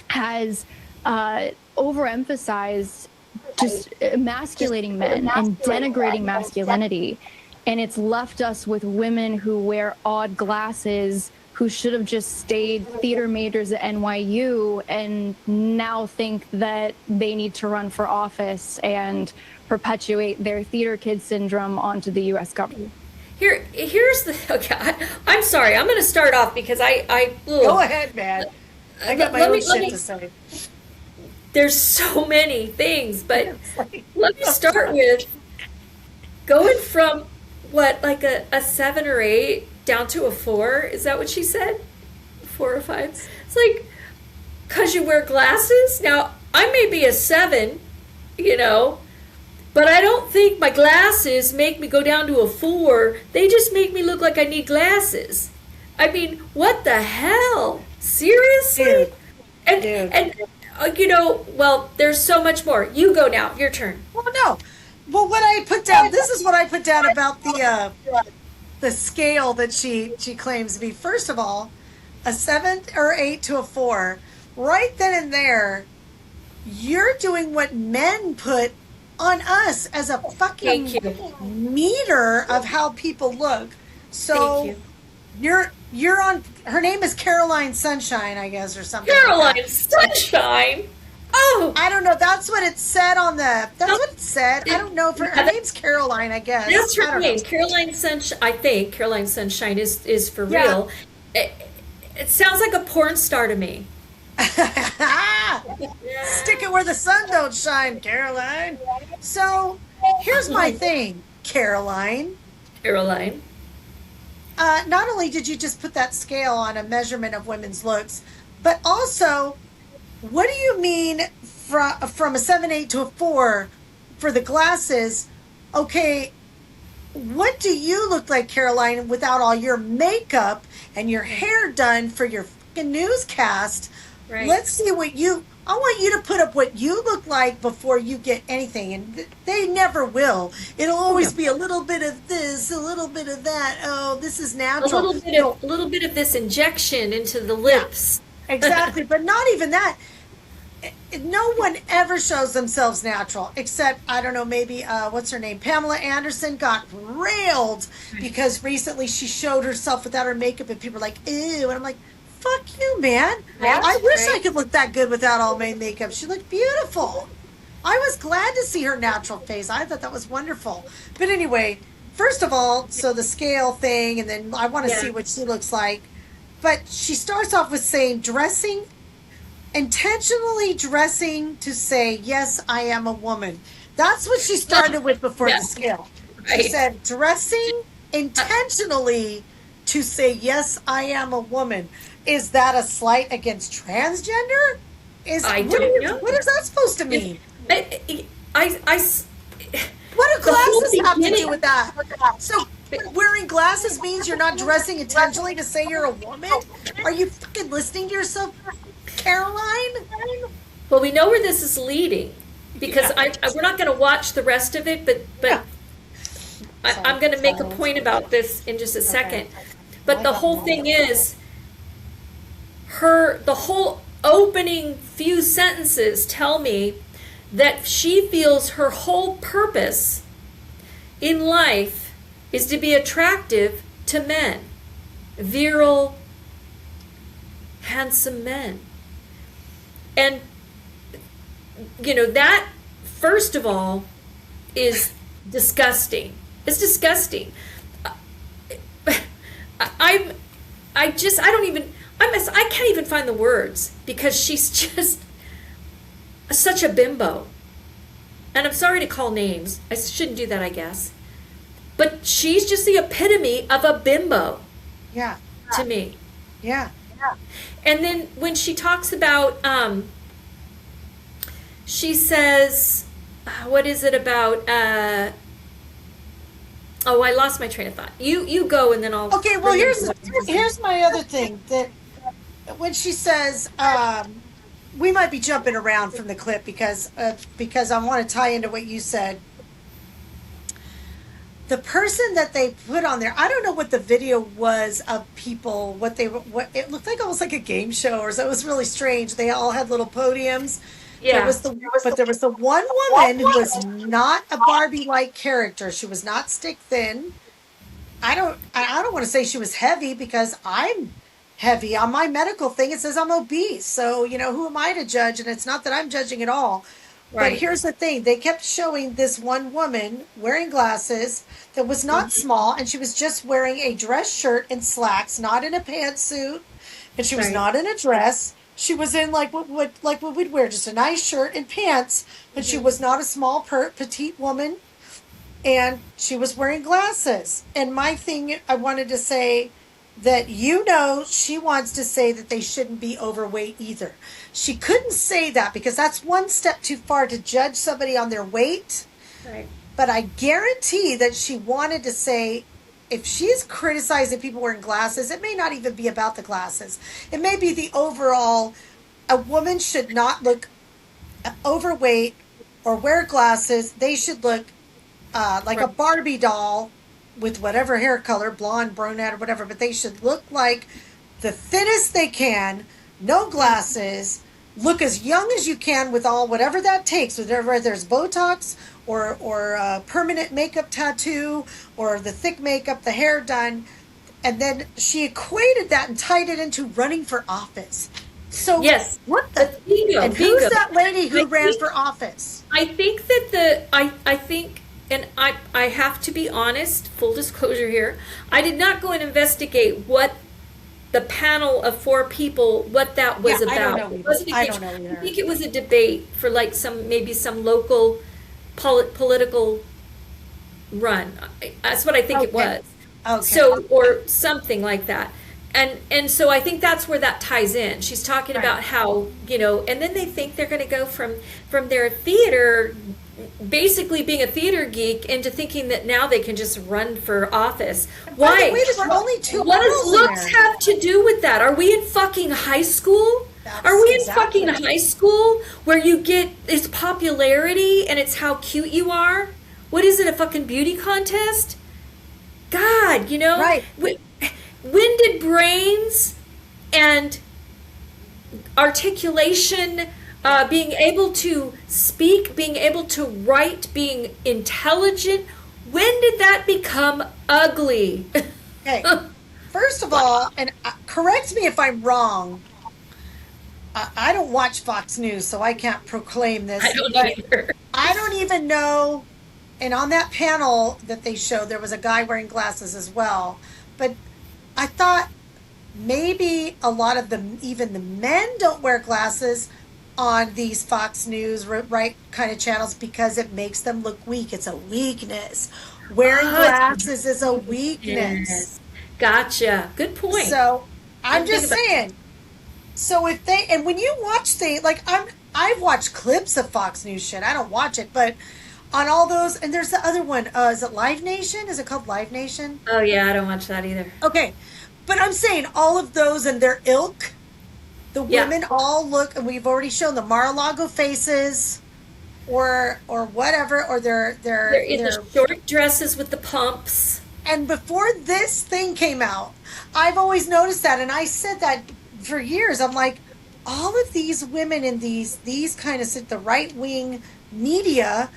Speaker 3: has overemphasized just emasculating men and denigrating masculinity. And it's left us with women who wear odd glasses, who should have just stayed theater majors at NYU and now think that they need to run for office and perpetuate their theater kid syndrome onto the US government.
Speaker 2: Here's the okay. I'm sorry. I'm going to start off because
Speaker 1: Go ahead, man. I got my
Speaker 2: let
Speaker 1: own
Speaker 2: me let
Speaker 1: shit
Speaker 2: me
Speaker 1: to say.
Speaker 2: there's so many things, but
Speaker 1: It's like,
Speaker 2: let me start with going from what, like a 7 or 8 down to a 4. Is that what she said? 4 or 5? It's like, because you wear glasses? Now, I may be a 7, but I don't think my glasses make me go down to a 4. They just make me look like I need glasses. I mean, what the hell? Seriously?
Speaker 1: dude,
Speaker 2: And,
Speaker 1: dude.
Speaker 2: and well, there's so much more. You go now. Your turn.
Speaker 1: Well, no. Well, what I put down. This is what I put down about the scale that she claims to be. First of all, a 7 or 8 to a 4. Right then and there, you're doing what men put on us as a fucking
Speaker 2: Thank you.
Speaker 1: meter of how people look.
Speaker 2: Thank
Speaker 1: So
Speaker 2: you.
Speaker 1: you're on. Her name is Caroline Sunshine, I guess, or something. Like
Speaker 2: Caroline
Speaker 1: that.
Speaker 2: Sunshine. Oh,
Speaker 1: I don't know. That's what it said on the. That's what it said. I don't know if her name's Caroline. I guess
Speaker 2: that's
Speaker 1: I
Speaker 2: her
Speaker 1: don't
Speaker 2: name.
Speaker 1: know.
Speaker 2: Caroline Sunshine. I think Caroline Sunshine is for
Speaker 1: Yeah.
Speaker 2: real. It sounds like a porn star to me.
Speaker 1: Stick it where the sun don't shine, Caroline. So here's my thing, Caroline.
Speaker 2: Caroline.
Speaker 1: Not only did you just put that scale on a measurement of women's looks, but also, what do you mean from a 7-8 to a 4 for the glasses? Okay, what do you look like, Caroline, without all your makeup and your hair done for your fucking newscast?
Speaker 2: Right.
Speaker 1: Let's see I want you to put up what you look like before you get anything. And they never will. It'll always be a little bit of this, a little bit of that. Oh, this is
Speaker 2: A
Speaker 1: natural.
Speaker 2: little bit of this injection into the lips.
Speaker 1: Exactly. But not even that. No one ever shows themselves natural, except, I don't know, maybe, what's her name? Pamela Anderson got railed because recently she showed herself without her makeup and people were like, ew. And I'm like, fuck you, man.
Speaker 2: Right,
Speaker 1: I wish I
Speaker 2: right.
Speaker 1: could look that good without all my makeup. She looked beautiful. I was glad to see her natural face. I thought that was wonderful. But anyway, first of all, so the scale thing, and then I want to
Speaker 2: Yeah.
Speaker 1: see what she looks like. But she starts off with saying dressing intentionally dressing to say, yes, I am a woman. That's what she started with before the
Speaker 2: Yeah,
Speaker 1: scale. She
Speaker 2: right.
Speaker 1: said, dressing intentionally to say, yes, I am a woman. Is that a slight against transgender?
Speaker 2: I don't
Speaker 1: What
Speaker 2: know.
Speaker 1: is that supposed to
Speaker 2: If
Speaker 1: mean?
Speaker 2: I
Speaker 1: What do
Speaker 2: the whole
Speaker 1: glasses have to do
Speaker 2: beginning.
Speaker 1: with that? So wearing glasses means you're not dressing intentionally to say you're a woman? Are you fucking listening to yourself, Caroline?
Speaker 2: Well, we know where this is leading because
Speaker 1: Yeah.
Speaker 2: we're not going to watch the rest of it, but
Speaker 1: Yeah.
Speaker 2: I'm
Speaker 1: Sorry.
Speaker 2: going to make a
Speaker 1: Sorry.
Speaker 2: point about this in just a
Speaker 1: Okay.
Speaker 2: second. But
Speaker 1: My
Speaker 2: the
Speaker 1: God.
Speaker 2: whole thing is the whole opening few sentences tell me that she feels her whole purpose in life is to be attractive to men, virile, handsome men. And, that, first of all, is disgusting. It's disgusting. I'm, I don't even, I can't even find the words because she's just such a bimbo. And I'm sorry to call names. I shouldn't do that, I guess. But she's just the epitome of a bimbo
Speaker 1: Yeah.
Speaker 2: to me.
Speaker 1: Yeah.
Speaker 2: And then when she talks about, she says, what is it about? Oh, I lost my train of thought. You go, and then I'll.
Speaker 1: Okay, well
Speaker 2: remember
Speaker 1: here's
Speaker 2: what I was
Speaker 1: here's my other thing that when she says we might be jumping around from the clip because I want to tie into what you said. The person that they put on there, I don't know what the video was of people, what it looked like almost like a game show or so. It was really strange. They all had little podiums.
Speaker 2: Yeah.
Speaker 1: There was the one woman who was not a Barbie like character. She was not stick thin. I don't want to say she was heavy because I'm heavy on my medical thing. It says I'm obese. So, who am I to judge? And it's not that I'm judging at all. But
Speaker 2: Right.
Speaker 1: here's the thing. They kept showing this one woman wearing glasses that was not small, and she was just wearing a dress shirt and slacks, not in a pantsuit, and she was
Speaker 2: Right.
Speaker 1: not in a dress. She was in like what we'd wear, just a nice shirt and pants, and she was not a small petite woman, and she was wearing glasses. And my thing, I wanted to say that she wants to say that they shouldn't be overweight either. She couldn't say that because that's one step too far to judge somebody on their weight.
Speaker 2: Right.
Speaker 1: But I guarantee that she wanted to say if she's criticizing people wearing glasses, it may not even be about the glasses. It may be the overall, a woman should not look overweight or wear glasses. They should look like a Barbie doll with whatever hair color, blonde, brunette, or whatever, but they should look like the thinnest they can, no glasses, look as young as you can with whatever that takes, whatever there's Botox or permanent makeup tattoo or the thick makeup, the hair done. And then she equated that and tied it into running for office. So
Speaker 2: Yes.
Speaker 1: what the
Speaker 2: Bingo.
Speaker 1: and
Speaker 2: Bingo.
Speaker 1: who's that lady who
Speaker 2: I
Speaker 1: ran
Speaker 2: think-
Speaker 1: for office?
Speaker 2: I think that I think, and I have to be honest, full disclosure here, I did not go and investigate what the panel of 4 people, what that was
Speaker 1: Yeah, I
Speaker 2: about.
Speaker 1: don't know
Speaker 2: It
Speaker 1: either.
Speaker 2: wasn't a
Speaker 1: I
Speaker 2: game
Speaker 1: don't know
Speaker 2: show.
Speaker 1: either.
Speaker 2: I think it was a debate for like maybe some local political run. That's what I think it
Speaker 1: Okay.
Speaker 2: was.
Speaker 1: Okay.
Speaker 2: So, or something like that. And so I think that's where that ties in. She's talking
Speaker 1: Right.
Speaker 2: about how, and then they think they're going to go from their theater, basically being a theater geek, into thinking that now they can just run for office.
Speaker 1: By
Speaker 2: Why?
Speaker 1: the way, there were only 2
Speaker 2: What does
Speaker 1: girls in
Speaker 2: looks
Speaker 1: there.
Speaker 2: have to do with that? Are we in fucking high school?
Speaker 1: That's
Speaker 2: Are we in
Speaker 1: exactly.
Speaker 2: fucking high school where you get it's popularity and it's how cute you are? What is it, a fucking beauty contest? God,
Speaker 1: Right.
Speaker 2: When did brains and articulation, being able to speak, being able to write, being intelligent, when did that become ugly?
Speaker 1: Okay. First of all, and correct me if I'm wrong. I don't watch Fox News, so I can't proclaim this.
Speaker 2: I don't
Speaker 1: but
Speaker 2: either.
Speaker 1: I don't even know. And on that panel that they showed, there was a guy wearing glasses as well. But I thought maybe a lot of the even the men don't wear glasses on these Fox News right kind of channels because it makes them look weak. It's a weakness. Wearing
Speaker 2: Oh, it's
Speaker 1: glasses is a weakness.
Speaker 2: yes. Gotcha. Good point.
Speaker 1: So I'm
Speaker 2: Didn't think
Speaker 1: just
Speaker 2: about
Speaker 1: saying. So if they and when you watch things like I've watched clips of Fox News shit. I don't watch it, but on all those and there's the other one. Is it Live Nation? Is it called Live Nation?
Speaker 2: Oh yeah, I don't watch that either.
Speaker 1: Okay, but I'm saying all of those and their ilk. The
Speaker 2: Yeah.
Speaker 1: women all look, and we've already shown the Mar-a-Lago faces, or whatever, or
Speaker 2: They're in the short dresses with the pumps.
Speaker 1: and before this thing came out, I've always noticed that, and I said that for years. I'm like, all of these women in these kind of the right wing media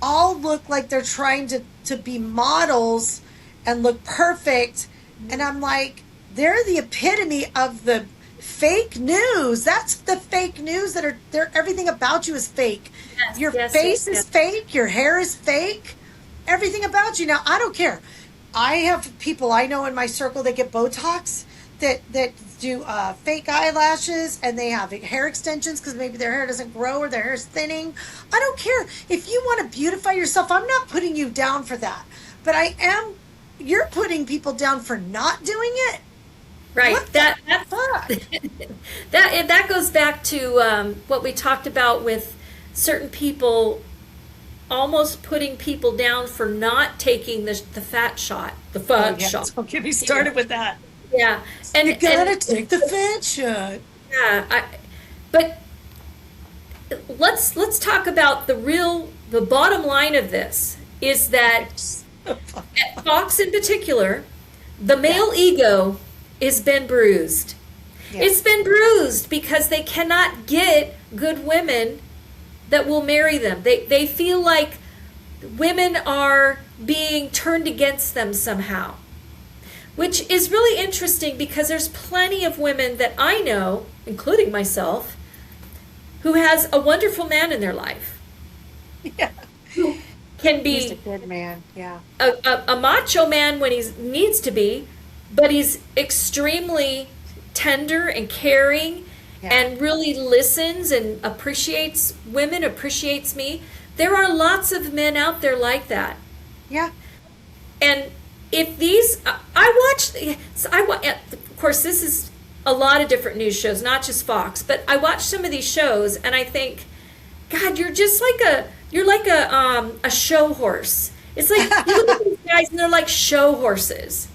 Speaker 1: all look like they're trying to be models and look perfect, and I'm like, they're the epitome of the fake news. That's the fake news that are there. Everything about you is fake.
Speaker 2: Yes,
Speaker 1: Your
Speaker 2: yes,
Speaker 1: face
Speaker 2: yes,
Speaker 1: is
Speaker 2: yes.
Speaker 1: fake. Your hair is fake. Everything about you. Now, I don't care. I have people I know in my circle that get Botox, that do fake eyelashes, and they have hair extensions because maybe their hair doesn't grow or their hair is thinning. I don't care. If you want to beautify yourself, I'm not putting you down for that. But I am. You're putting people down for not doing it.
Speaker 2: Right.
Speaker 1: What
Speaker 2: That
Speaker 1: the
Speaker 2: that
Speaker 1: fuck?
Speaker 2: that goes back to what we talked about with certain people almost putting people down for not taking the fat shot, the fat shot.
Speaker 1: Don't get me started with that.
Speaker 2: Yeah, and
Speaker 1: You gotta
Speaker 2: and
Speaker 1: take the fat shot.
Speaker 2: yeah, but let's talk about the bottom line of this is that at Fox in particular, the male ego has been bruised.
Speaker 1: Yeah.
Speaker 2: It's been bruised because they cannot get good women that will marry them. They feel like women are being turned against them somehow, which is really interesting because there's plenty of women that I know, including myself, who has a wonderful man in their life,
Speaker 1: Yeah.
Speaker 2: who can
Speaker 1: He's a
Speaker 2: be
Speaker 1: good man. Yeah.
Speaker 2: a macho man when he needs to be, but he's extremely tender and caring
Speaker 1: Yeah.
Speaker 2: and really listens and appreciates women, appreciates me. There are lots of men out there like that.
Speaker 1: Yeah.
Speaker 2: And if these, of course, this is a lot of different news shows, not just Fox, but I watch some of these shows and I think, God, you're like a show horse. It's like, you look at these guys and they're like show horses.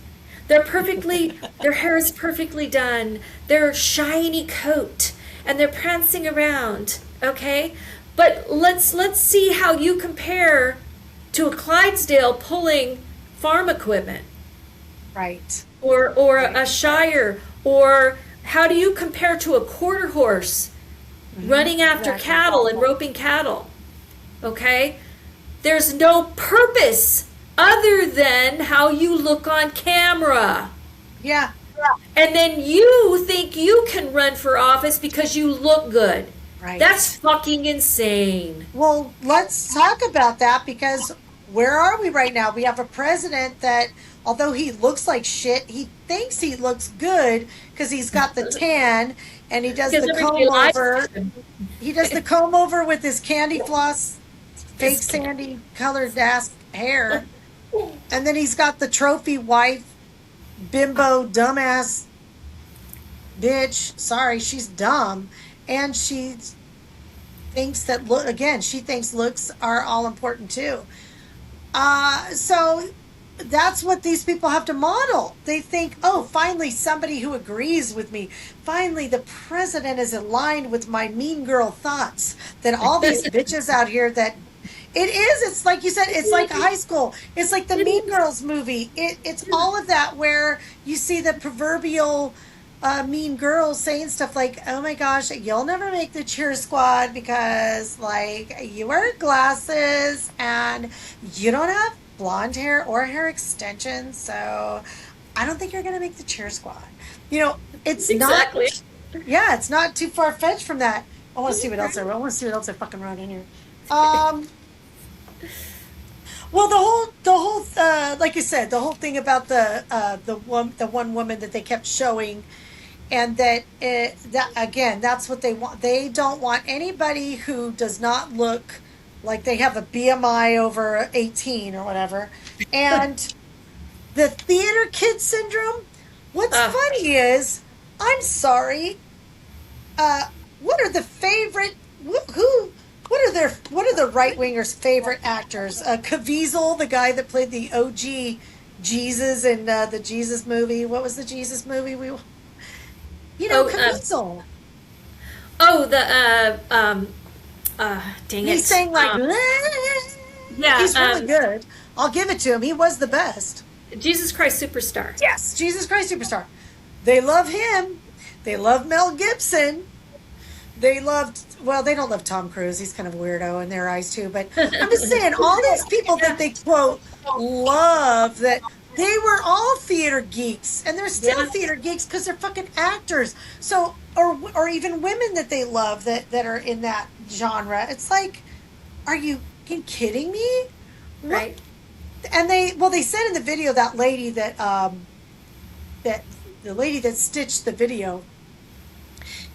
Speaker 2: Their hair is perfectly done. Their shiny coat and they're prancing around. Okay. But let's see how you compare to a Clydesdale pulling farm equipment
Speaker 1: Right.
Speaker 2: or a Shire, or how do you compare to a quarter horse running after
Speaker 1: Exactly.
Speaker 2: cattle and roping cattle? Okay? There's no purpose other than how you look on camera.
Speaker 1: Yeah.
Speaker 2: And then you think you can run for office because you look good.
Speaker 1: Right.
Speaker 2: That's fucking insane.
Speaker 1: Well, let's talk about that because where are we right now? We have a president that, although he looks like shit, he thinks he looks good because he's got the tan and he does
Speaker 2: Because
Speaker 1: the
Speaker 2: everybody
Speaker 1: comb
Speaker 2: likes
Speaker 1: over.
Speaker 2: him.
Speaker 1: He does the comb over with his candy floss, fake
Speaker 2: His
Speaker 1: sandy colored ass hair. And then he's got the trophy wife, bimbo, dumbass bitch. Sorry, she's dumb. And she thinks that, look, again, she thinks looks are all important too. So that's what these people have to model. They think, oh, finally somebody who agrees with me. Finally, the president is aligned with my mean girl thoughts. That all these bitches out here that it is. It's like you said. It's like high school. It's like the Mean Girls movie. It's all of that where you see the proverbial mean girl saying stuff like, "Oh my gosh, you'll never make the cheer squad because like you wear glasses and you don't have blonde hair or hair extensions, so I don't think you're gonna make the cheer squad." You know, it's
Speaker 2: Exactly.
Speaker 1: not. Yeah, it's not too far fetched from that. I want to see what else I fucking wrote in here. Well, like you said, the whole thing about the one woman that they kept showing, and that again, that's what they want. They don't want anybody who does not look like they have a BMI over 18 or whatever. And the theater kid syndrome. What's
Speaker 2: Uh,
Speaker 1: funny is, I'm sorry, what are the favorite who what are the right wingers' favorite actors? Caviezel, the guy that played the OG Jesus in the Jesus movie. What was the Jesus movie?
Speaker 2: oh,
Speaker 1: Caviezel.
Speaker 2: the dang
Speaker 1: He
Speaker 2: it.
Speaker 1: sang like,
Speaker 2: Yeah,
Speaker 1: he's really good. I'll give it to him. He was the best.
Speaker 2: Jesus Christ Superstar.
Speaker 1: Yes, Jesus Christ Superstar. They love him. They love Mel Gibson. They don't love Tom Cruise. He's kind of a weirdo in their eyes too. But I'm just saying, all these people that they quote love, that they were all theater geeks, and they're still
Speaker 2: Yeah,
Speaker 1: theater geeks because they're fucking actors. So, or even women that they love that are in that genre. It's like, are you kidding me? What?
Speaker 2: right.
Speaker 1: And they said in the video, that the lady that stitched the video,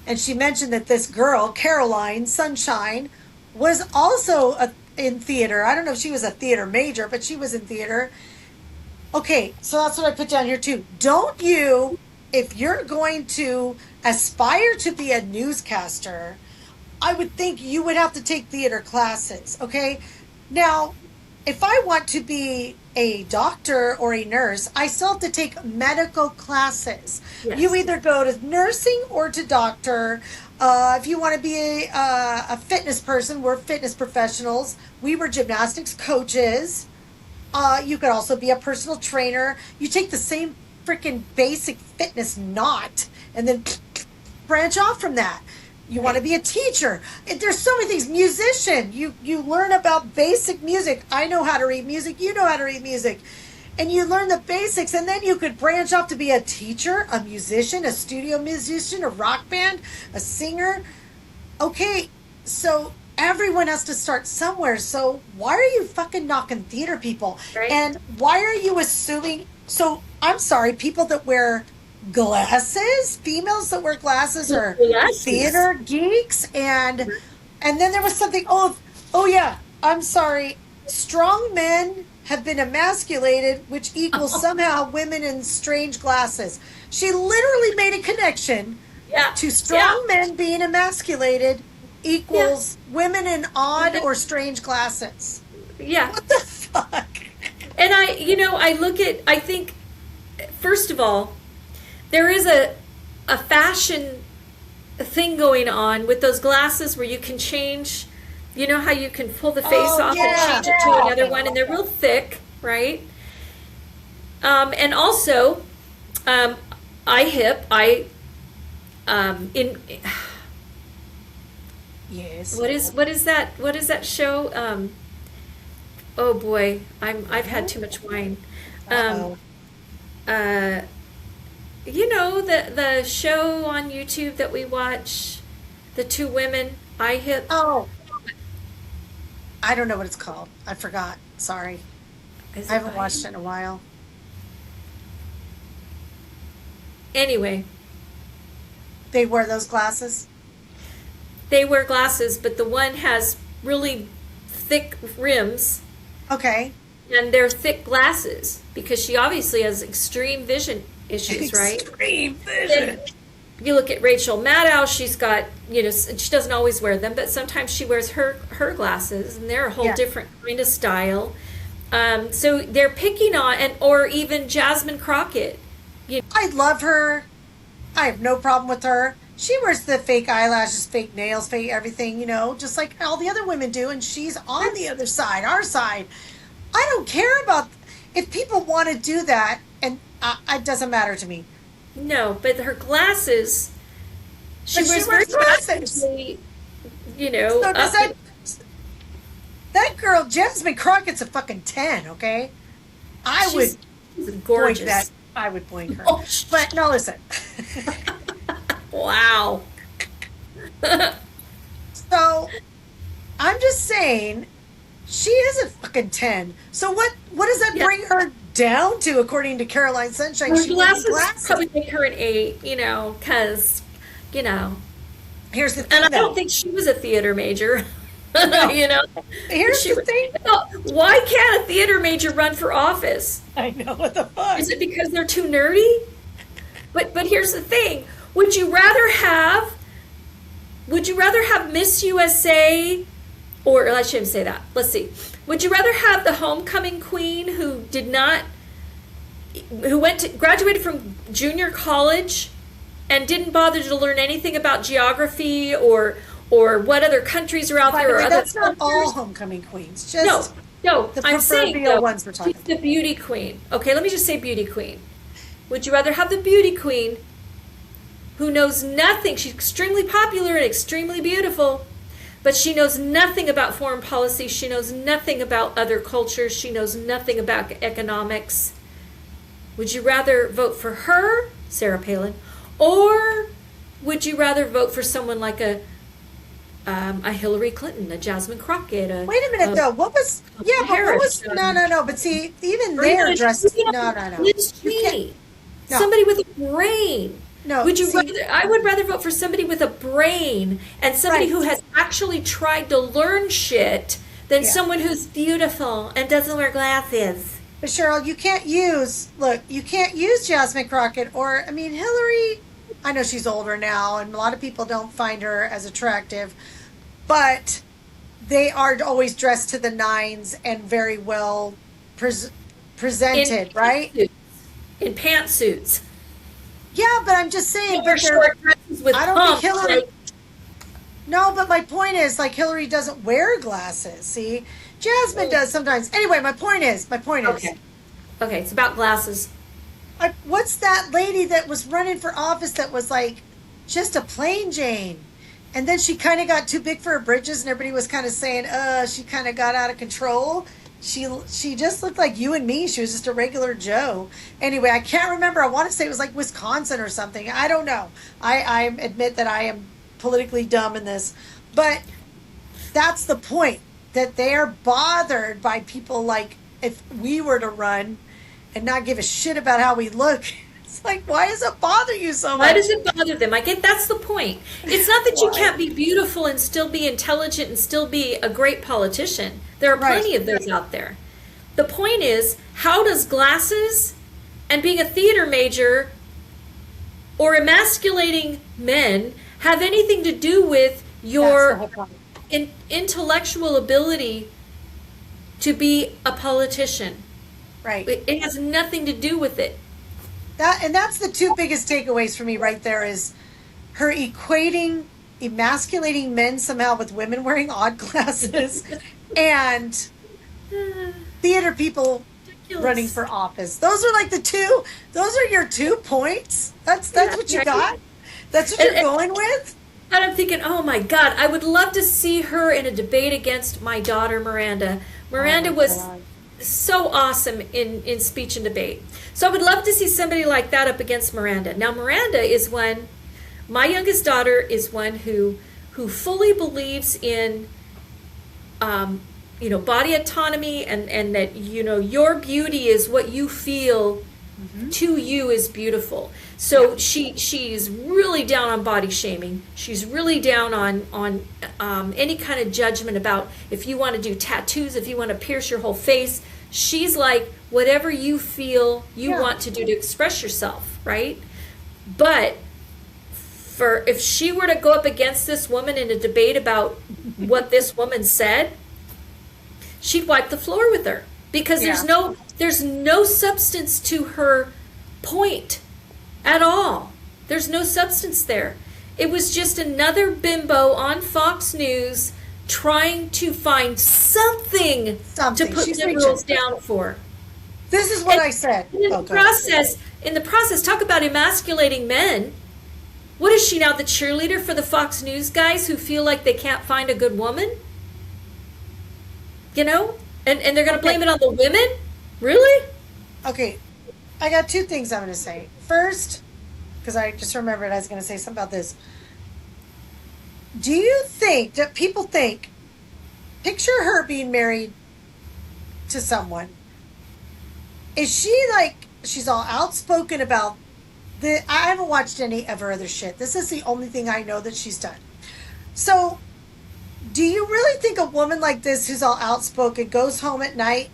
Speaker 1: and she mentioned that this girl, Caroline Sunshine, was also in theater. I don't know if she was a theater major, but she was in theater. Okay, so that's what I put down here too. Don't you, if you're going to aspire to be a newscaster, I would think you would have to take theater classes, okay? Now, if I want to be a doctor or a nurse, I still have to take medical classes. You
Speaker 2: Yes.
Speaker 1: either go to nursing or to doctor. If you want to be a fitness person, we're fitness professionals. We were gymnastics coaches. You could also be a personal trainer. You take the same freaking basic fitness knot and then branch off from that. You want to
Speaker 2: Right.
Speaker 1: be a teacher. There's so many things. Musician. You learn about basic music. I know how to read music. You know how to read music. And you learn the basics, and then you could branch off to be a teacher, a musician, a studio musician, a rock band, a singer. Okay, so everyone has to start somewhere. So why are you fucking knocking theater people?
Speaker 2: Right.
Speaker 1: And why are you assuming? So I'm sorry, people that wear glasses, females that wear glasses are
Speaker 2: Glasses.
Speaker 1: theater geeks, and then there was something. Oh yeah, I'm sorry. Strong men have been emasculated, which equals somehow women in strange glasses. She literally made a connection
Speaker 2: Yeah.
Speaker 1: to
Speaker 2: Yeah.
Speaker 1: strong men being emasculated
Speaker 2: Yeah.
Speaker 1: equals women in odd or strange glasses.
Speaker 2: Yeah.
Speaker 1: What the fuck?
Speaker 2: And I think, first of all, there is a fashion thing going on with those glasses where you can change, you know how you can pull the face
Speaker 1: Oh
Speaker 2: off and
Speaker 1: yeah.
Speaker 2: change it to another one, and they're real thick, right? And also, um, I in
Speaker 1: Yes.
Speaker 2: what is that show? Oh boy, I've had too much wine. Um,
Speaker 1: Uh-oh.
Speaker 2: uh, the show on YouTube that we watch, the two women, I hip.
Speaker 1: Oh, I don't know what it's called. I forgot. Sorry.
Speaker 2: Is
Speaker 1: I
Speaker 2: it
Speaker 1: haven't watched it in a while.
Speaker 2: Anyway,
Speaker 1: They wear those glasses?
Speaker 2: they wear glasses, but the one has really thick rims,
Speaker 1: Okay.
Speaker 2: and they're thick glasses because she obviously has extreme vision issues, right?
Speaker 1: Extreme
Speaker 2: Then
Speaker 1: vision.
Speaker 2: you look at Rachel Maddow, she's got, she doesn't always wear them, but sometimes she wears her glasses, and they're a whole
Speaker 1: Yeah.
Speaker 2: different kind of style. So they're picking on, or even Jasmine Crockett.
Speaker 1: I love her. I have no problem with her. She wears the fake eyelashes, fake nails, fake everything, just like all the other women do, and she's on the other side, our side. I don't care about if people want to do that, and it doesn't matter to me.
Speaker 2: No, but her glasses, she
Speaker 1: But she
Speaker 2: wears
Speaker 1: wears
Speaker 2: very
Speaker 1: glasses.
Speaker 2: classically,
Speaker 1: So does
Speaker 2: up.
Speaker 1: that girl, Jasmine Crockett's a fucking 10, okay? I would
Speaker 2: She's
Speaker 1: boink
Speaker 2: gorgeous.
Speaker 1: that. I would boink her.
Speaker 2: Oh,
Speaker 1: But no, listen.
Speaker 2: wow.
Speaker 1: So I'm just saying, She is a fucking 10. So what does that
Speaker 2: Yeah.
Speaker 1: bring her down to according to Caroline Sunshine?
Speaker 2: Her
Speaker 1: She would need
Speaker 2: glasses
Speaker 1: glasses.
Speaker 2: probably make her an 8, because, you know.
Speaker 1: Here's the
Speaker 2: And
Speaker 1: thing
Speaker 2: I don't
Speaker 1: though.
Speaker 2: think she was a theater major.
Speaker 1: No.
Speaker 2: you know.
Speaker 1: Here's
Speaker 2: She,
Speaker 1: the thing.
Speaker 2: no, why can't a theater major run for office?
Speaker 1: I know what the fuck.
Speaker 2: Is it because they're too nerdy? But here's the thing. Would you rather have Miss USA, or I shouldn't say that. Let's see. Would you rather have the homecoming queen graduated from junior college and didn't bother to learn anything about geography or what other countries are out
Speaker 1: By
Speaker 2: there
Speaker 1: the
Speaker 2: or
Speaker 1: way,
Speaker 2: other
Speaker 1: that's not all
Speaker 2: cultures?
Speaker 1: homecoming queens.
Speaker 2: No,
Speaker 1: Just
Speaker 2: no.
Speaker 1: the
Speaker 2: I'm saying
Speaker 1: proverbial
Speaker 2: though,
Speaker 1: ones we're talking
Speaker 2: she's the beauty queen. Okay, let me just say beauty queen. Would you rather have the beauty queen who knows nothing? She's extremely popular and extremely beautiful, but she knows nothing about foreign policy. She knows nothing about other cultures. She knows nothing about economics. Would you rather vote for her, Sarah Palin, or would you rather vote for someone like a Hillary Clinton, a Jasmine Crockett?
Speaker 1: Wait a minute though. What was? Yeah, but what
Speaker 2: Harris,
Speaker 1: was? No. But see, even
Speaker 2: or even
Speaker 1: they're dressed. No.
Speaker 2: Liz
Speaker 1: You can't.
Speaker 2: Cheney,
Speaker 1: No.
Speaker 2: somebody with a brain.
Speaker 1: No.
Speaker 2: Would you
Speaker 1: see,
Speaker 2: rather? I would rather vote for somebody with a brain and somebody
Speaker 1: Right.
Speaker 2: who has actually tried to learn shit than
Speaker 1: Yeah.
Speaker 2: someone who's beautiful and doesn't wear glasses.
Speaker 1: But Cheryl, you can't use Jasmine Crockett or, I mean, Hillary. I know she's older now, and a lot of people don't find her as attractive, but they are always dressed to the nines and very well presented, right?
Speaker 2: pantsuits. In pantsuits.
Speaker 1: Yeah, but I'm just saying,
Speaker 2: Or
Speaker 1: but they're,
Speaker 2: short dresses with
Speaker 1: I don't
Speaker 2: pumps.
Speaker 1: think Hillary.
Speaker 2: Like,
Speaker 1: No, but my point is, like, Hillary doesn't wear glasses. See, Jasmine does sometimes. Anyway, my point is,
Speaker 2: okay. Okay, it's about glasses.
Speaker 1: what's that lady that was running for office that was like just a plain Jane? And then she kind of got too big for her britches, and everybody was kind of saying, she kind of got out of control. She just looked like you and me. She was just a regular Joe. Anyway, I can't remember. I want to say it was like Wisconsin or something. I don't know. I admit that I am politically dumb in this. But that's the point, that they're bothered by people like if we were to run and not give a shit about how we look. It's like, why does it bother you so much?
Speaker 2: Why does it bother them? I get that's the point. It's not that you
Speaker 1: Why?
Speaker 2: can't be beautiful and still be intelligent and still be a great politician. There are
Speaker 1: Right.
Speaker 2: plenty of those out there. The point is, how does glasses and being a theater major or emasculating men have anything to do with
Speaker 1: That's the
Speaker 2: your
Speaker 1: whole problem.
Speaker 2: intellectual ability to be a politician?
Speaker 1: Right.
Speaker 2: It has nothing to do with it.
Speaker 1: That's the two biggest takeaways for me right there is her equating emasculating men somehow with women wearing odd glasses and theater people
Speaker 2: Ridiculous.
Speaker 1: running for office. Those are like those are your 2 points. That's
Speaker 2: Yeah,
Speaker 1: what you
Speaker 2: right.
Speaker 1: got? That's what you're
Speaker 2: And-
Speaker 1: going with?
Speaker 2: And I'm thinking, oh my God, I would love to see her in a debate against my daughter Miranda. Miranda
Speaker 1: Oh my
Speaker 2: was
Speaker 1: God.
Speaker 2: so awesome in speech and debate. So I would love to see somebody like that up against Miranda. Now Miranda is one, my youngest daughter is one who fully believes in body autonomy and that your beauty is what you feel to you is beautiful. So she's really down on body shaming. She's really down on any kind of judgment about if you want to do tattoos, if you want to pierce your whole face. She's like, whatever you feel you
Speaker 1: Yeah.
Speaker 2: want to do to express yourself, right? But if she were to go up against this woman in a debate about what this woman said, she'd wipe the floor with her because
Speaker 1: Yeah.
Speaker 2: there's no substance to her point at all. There's no substance there. It was just another bimbo on Fox News trying to find something
Speaker 1: Something.
Speaker 2: to put
Speaker 1: She's
Speaker 2: liberals
Speaker 1: reaching.
Speaker 2: down for.
Speaker 1: This is what
Speaker 2: And
Speaker 1: I said.
Speaker 2: In
Speaker 1: Oh,
Speaker 2: the
Speaker 1: go ahead.
Speaker 2: process, talk about emasculating men. What is she now, the cheerleader for the Fox News guys who feel like they can't find a good woman? And they're going to blame it on the women? Really?
Speaker 1: Okay, I got 2 things I'm going to say. First, because I just remembered I was going to say something about this. Do you think that people think picture her being married to someone. Is she like, she's all outspoken about I haven't watched any of her other shit. This is the only thing I know that she's done. So, do you really think a woman like this who's all outspoken goes home at night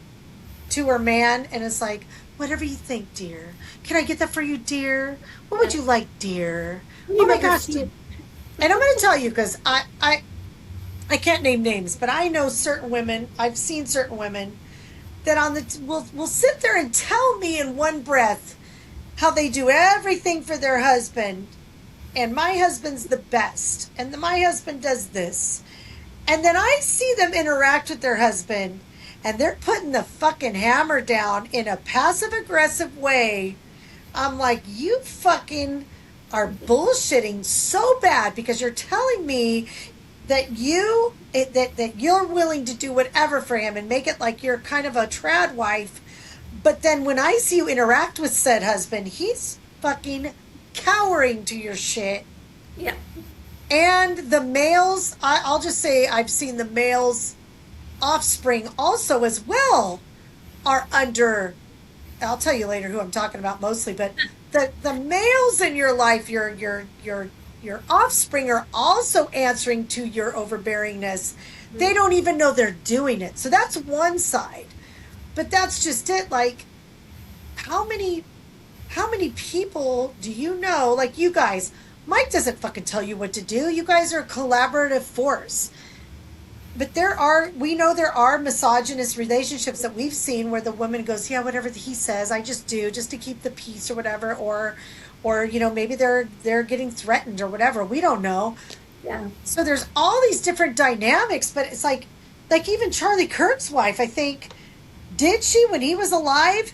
Speaker 1: to her man and is like, whatever you think, dear. Can I get that for you, dear? What would you like, dear? Oh my gosh, dear. And I'm going to tell you because I can't name names, but I know certain women. I've seen certain women that will sit there and tell me in one breath how they do everything for their husband, and my husband's the best, and my husband does this, and then I see them interact with their husband, and they're putting the fucking hammer down in a passive aggressive way. I'm like, you fucking are bullshitting so bad because you're telling me that that you're willing to do whatever for him and make it like you're kind of a trad wife, but then when I see you interact with said husband, he's fucking cowering to your shit.
Speaker 2: Yeah.
Speaker 1: And the males, I'll just say I've seen the males' offspring also as well are under, I'll tell you later who I'm talking about mostly, but the males in your life, your offspring are also answering to your overbearingness. They don't even know they're doing it. So that's one side. But that's just it. Like, how many people do you know? Like, you guys, Mike doesn't fucking tell you what to do. You guys are a collaborative force. But we know there are misogynist relationships that we've seen where the woman goes, yeah, whatever he says, I just do, just to keep the peace or whatever, or maybe they're getting threatened or whatever. We don't know.
Speaker 2: Yeah.
Speaker 1: So there's all these different dynamics, but it's like even Charlie Kirk's wife, I think. Did she, when he was alive,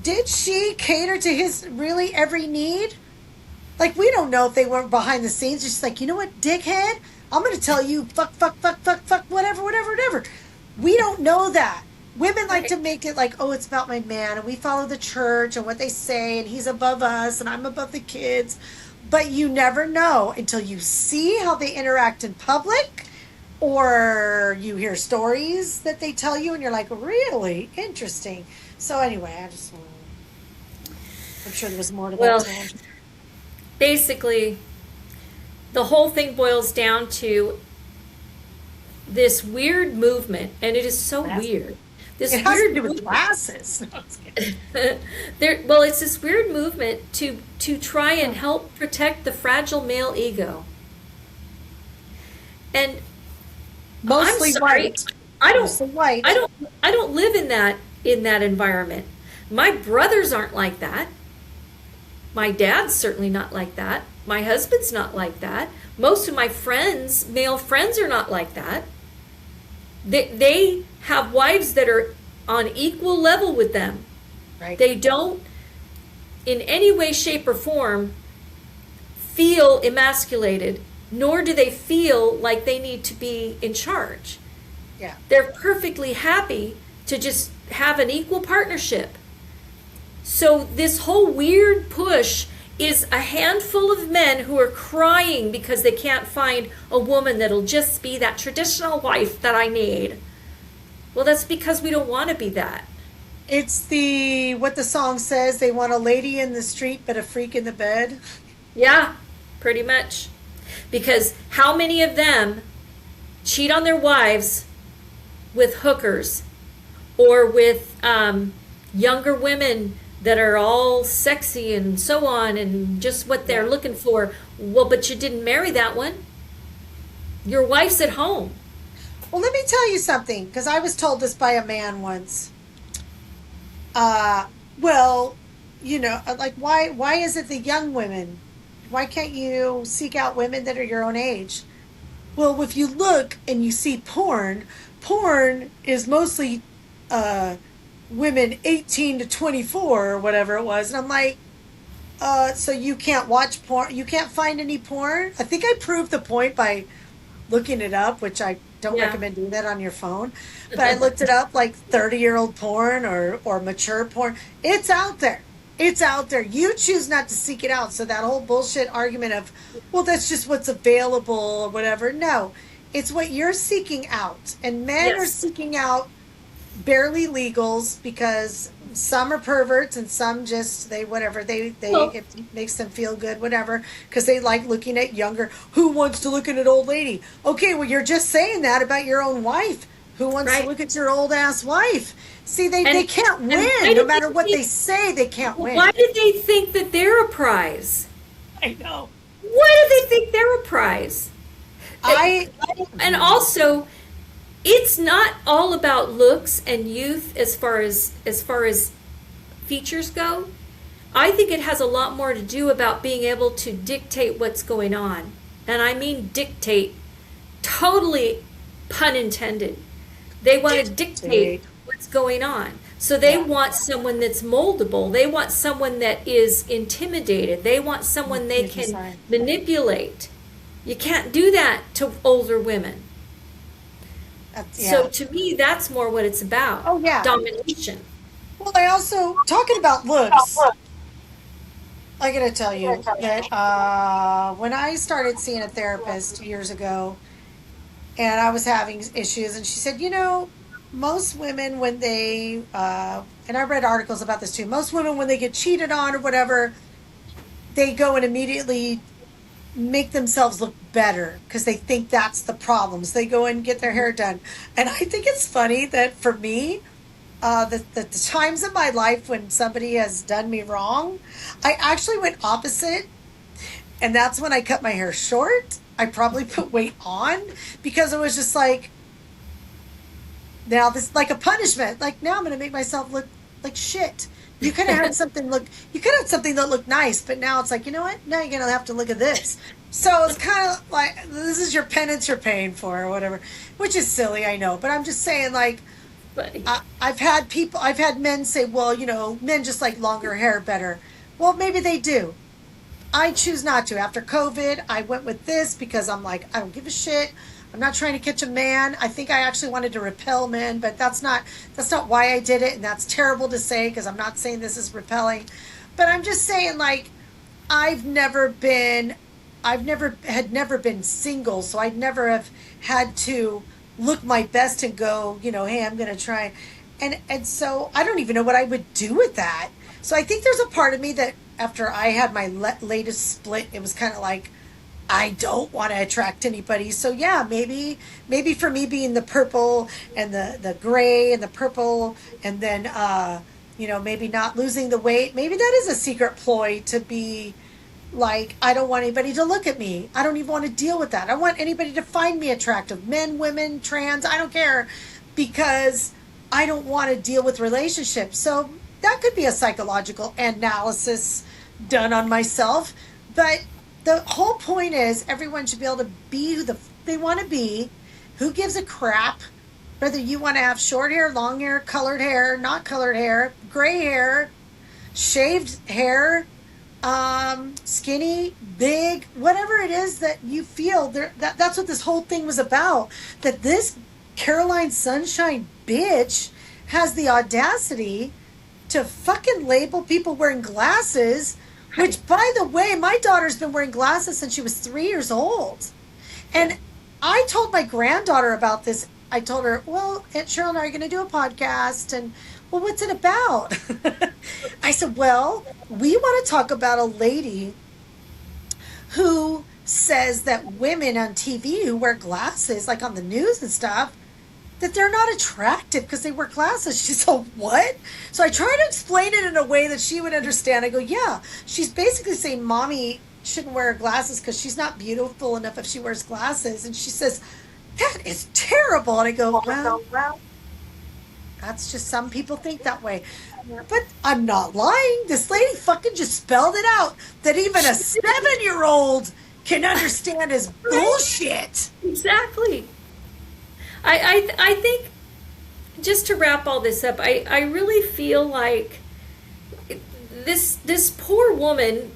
Speaker 1: did she cater to his really every need? Like, we don't know if they weren't behind the scenes. Just like, you know what, dickhead? I'm going to tell you fuck, whatever. We don't know that. Women like to make it like, oh, it's about my man, and we follow the church and what they say, and he's above us, and I'm above the kids. But you never know until you see how they interact in public, or you hear stories that they tell you and you're like, really interesting. So anyway, I'm sure there was more to that tangent.
Speaker 2: Basically, the whole thing boils down to this weird movement, and it is so weird. This
Speaker 1: it has
Speaker 2: weird
Speaker 1: to do with glasses. No,
Speaker 2: it's this weird movement to try and help protect the fragile male ego. And
Speaker 1: mostly
Speaker 2: I'm sorry,
Speaker 1: white.
Speaker 2: I don't live in that environment. My brothers aren't like that. My dad's certainly not like that. My husband's not like that. Most of my friends, male friends, are not like that. They have wives that are on equal level with them.
Speaker 1: Right.
Speaker 2: They don't, in any way, shape, or form, feel emasculated, nor do they feel like they need to be in charge.
Speaker 1: Yeah.
Speaker 2: They're perfectly happy to just have an equal partnership. So this whole weird push is a handful of men who are crying because they can't find a woman that'll just be that traditional wife that I need. Well, that's because we don't want to be that.
Speaker 1: It's what the song says, they want a lady in the street but a freak in the bed.
Speaker 2: Yeah, pretty much. Because how many of them cheat on their wives with hookers or with younger women that are all sexy and so on and just what they're looking for? Well, but you didn't marry that one. Your wife's at home.
Speaker 1: Well, let me tell you something, because I was told this by a man once. Well, like, why is it the young women? Why can't you seek out women that are your own age? Well, if you look and you see porn is mostly women 18 to 24 or whatever it was. And I'm like, so you can't watch porn? You can't find any porn? I think I proved the point by looking it up, which I don't recommend doing that on your phone. But I looked it up, like 30-year-old porn or mature porn. It's out there. It's out there. You choose not to seek it out. So that whole bullshit argument of, well, that's just what's available or whatever. No, It's what you're seeking out. And men are
Speaker 2: Yes.
Speaker 1: seeking out barely legals because some are perverts and some just they whatever they
Speaker 2: Well,
Speaker 1: it makes them feel good whatever because they like looking at younger. Who wants to look at an old lady? Okay, well you're just saying that about your own wife. Who wants to
Speaker 2: right.
Speaker 1: look at your old ass wife? See, they can't
Speaker 2: And why
Speaker 1: win no
Speaker 2: did they
Speaker 1: matter what they
Speaker 2: think,
Speaker 1: say. They can't win.
Speaker 2: why did they think that they're a prize?
Speaker 1: I know.
Speaker 2: Why do they think they're a prize?
Speaker 1: I
Speaker 2: And also, it's not all about looks and youth as far as features go. I think it has a lot more to do about being able to dictate what's going on. And I mean dictate, totally pun intended. They want to dictate what's going on. So they
Speaker 1: Yeah.
Speaker 2: want someone that's moldable. They want someone that is intimidated. They want someone they can
Speaker 1: Sorry.
Speaker 2: manipulate. You can't do that to older women. So
Speaker 1: Yeah.
Speaker 2: to me, that's more what it's about.
Speaker 1: Oh yeah.
Speaker 2: Domination.
Speaker 1: Well, I also talking about looks. I gotta tell you that when I started seeing a therapist years ago, and I was having issues, and she said, most women when they and I read articles about this too. Most women when they get cheated on or whatever, they go and immediately make themselves look better because they think that's the problem. So they go and get their hair done, and I think it's funny that for me the times in my life when somebody has done me wrong, I actually went opposite. And that's when I cut my hair short. I probably put weight on because it was just like, now this like a punishment. Like now I'm going to make myself look like shit. You could have had something look, you could have something that looked nice, but now it's like, you know what? Now you're going to have to look at this. So it's kind of like, this is your penance you're paying for or whatever, which is silly, I know. But I'm just saying, like,
Speaker 2: But
Speaker 1: I've had men say, well, men just like longer hair better. Well, maybe they do. I choose not to. After COVID, I went with this because I'm like, I don't give a shit. I'm not trying to catch a man. I think I actually wanted to repel men, but that's not why I did it, and that's terrible to say because I'm not saying this is repelling. But I'm just saying, like, I've never been had never been single, so I'd never have had to look my best and go, hey, I'm gonna try, and so I don't even know what I would do with that. So I think there's a part of me that after I had my latest split, it was kind of like I don't want to attract anybody. So yeah, maybe for me being the purple and the gray and the purple, and then maybe not losing the weight, maybe that is a secret ploy to be like, I don't want anybody to look at me. I don't even want to deal with that. I want anybody to find me attractive. Men, women, trans, I don't care, because I don't want to deal with relationships. So that could be a psychological analysis done on myself. But the whole point is everyone should be able to be who they want to be. Who gives a crap whether you want to have short hair, long hair, not colored hair, gray hair, shaved hair, skinny, big, whatever it is that you feel there, that's what this whole thing was about. That this Caroline Sunshine bitch has the audacity to fucking label people wearing glasses, which, by the way, my daughter's been wearing glasses since she was 3 years old. And I told my granddaughter about this. I told her, well, Aunt Cheryl and I are going to do a podcast, and well, what's it about? I said, well, we want to talk about a lady who says that women on TV who wear glasses, like on the news and stuff, that they're not attractive because they wear glasses. She said, what? So I tried to explain it in a way that she would understand. I go, yeah, she's basically saying mommy shouldn't wear glasses because she's not beautiful enough if she wears glasses. And she says, that is terrible. And I go, well, that's just, some people think that way. But I'm not lying. This lady fucking just spelled it out that even a 7-year-old can understand is bullshit.
Speaker 2: exactly. I think, just to wrap all this up, I really feel like this poor woman,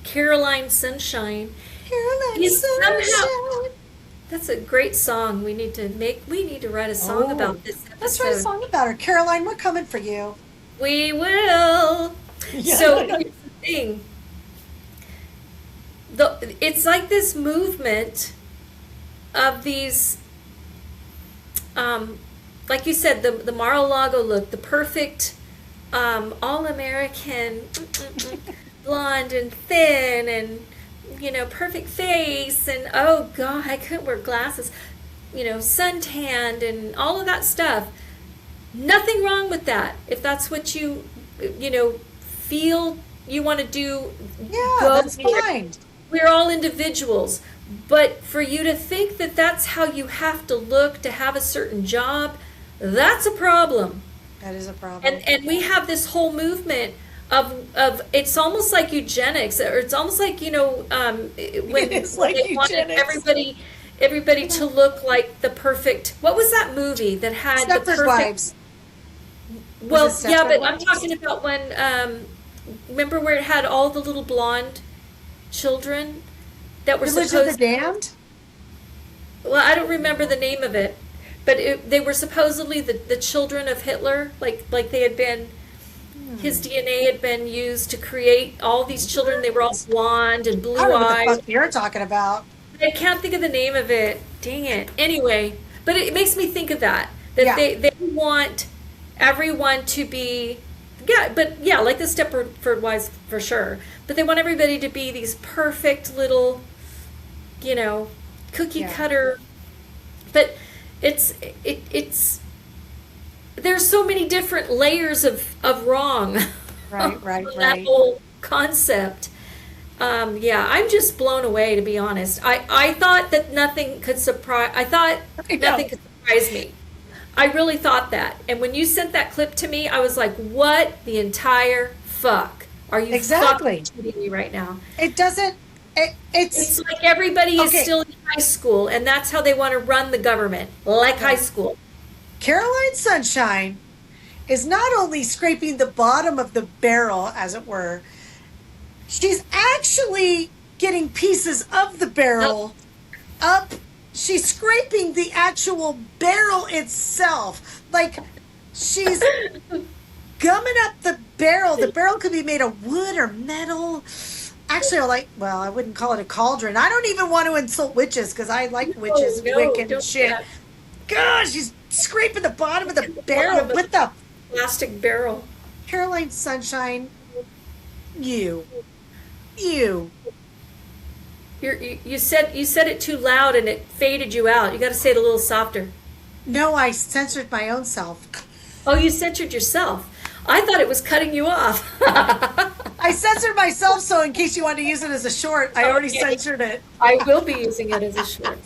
Speaker 2: Caroline Sunshine,
Speaker 1: Caroline
Speaker 2: is
Speaker 1: Sunshine.
Speaker 2: somehow. That's a great song. We need to write a song about this episode.
Speaker 1: Let's write a song about her. Caroline, we're coming for you.
Speaker 2: We will.
Speaker 1: Yeah.
Speaker 2: So here's the thing. It's like this movement of these, like you said, the Mar-a-Lago look, the perfect all-American blonde and thin and, perfect face, and oh God, I couldn't wear glasses, suntanned and all of that stuff. Nothing wrong with that. If that's what you feel you want to do,
Speaker 1: Yeah,
Speaker 2: go
Speaker 1: that's
Speaker 2: there.
Speaker 1: fine.
Speaker 2: We're all individuals. But for you to think that that's how you have to look to have a certain job, that's a problem.
Speaker 1: That is a problem.
Speaker 2: And we have this whole movement of it's almost like eugenics, or it's almost like when
Speaker 1: It is like
Speaker 2: they wanted
Speaker 1: eugenics.
Speaker 2: everybody to look like the perfect. What was that movie that had the
Speaker 1: Stepford
Speaker 2: perfect?
Speaker 1: Wives.
Speaker 2: Well,
Speaker 1: Was it
Speaker 2: yeah,
Speaker 1: Stepford
Speaker 2: but I'm
Speaker 1: Wives?
Speaker 2: talking about when remember where it had all the little blonde children that were
Speaker 1: Religion of the
Speaker 2: supposed.
Speaker 1: Damned?
Speaker 2: Well, I don't remember the name of it, but they were supposedly the children of Hitler, like they had been. His DNA had been used to create all these children. They were all blonde and blue
Speaker 1: I don't know what the
Speaker 2: eyes.
Speaker 1: fuck you're talking about.
Speaker 2: I can't think of the name of it. Dang it. Anyway, but it makes me think of that. That
Speaker 1: Yeah.
Speaker 2: they want everyone to be, like the Stepford Wives for sure. But they want everybody to be these perfect little, cookie
Speaker 1: Yeah.
Speaker 2: cutter. But it's there's so many different layers of wrong.
Speaker 1: Right,
Speaker 2: on that
Speaker 1: right.
Speaker 2: whole concept. Yeah, I'm just blown away, to be honest. I thought that nothing could surprise. I thought
Speaker 1: I know.
Speaker 2: nothing could surprise me. I really thought that. And when you sent that clip to me, I was like, "What the entire fuck are you
Speaker 1: Exactly.
Speaker 2: fucking kidding me right now?"
Speaker 1: It doesn't. It's
Speaker 2: It's like everybody is
Speaker 1: Okay.
Speaker 2: still in high school, and that's how they want to run the government, like high school.
Speaker 1: Caroline Sunshine is not only scraping the bottom of the barrel, as it were, she's actually getting pieces of the barrel up. She's scraping the actual barrel itself. Like, she's gumming up the barrel. The barrel could be made of wood or metal. Actually, I wouldn't call it a cauldron. I don't even want to insult witches because I like witches,
Speaker 2: no,
Speaker 1: Wiccan,
Speaker 2: don't
Speaker 1: and shit.
Speaker 2: do that.
Speaker 1: God, she's scraping the bottom of the barrel
Speaker 2: Bottom of
Speaker 1: with the
Speaker 2: Plastic barrel.
Speaker 1: Caroline Sunshine. You.
Speaker 2: You said it too loud and it faded you out. You got to say it a little softer.
Speaker 1: No, I censored my own self.
Speaker 2: Oh, you censored yourself. I thought it was cutting you off.
Speaker 1: I censored myself, so in case you want to use it as a short, I already
Speaker 2: Okay.
Speaker 1: censored it.
Speaker 2: I will be using it as a short.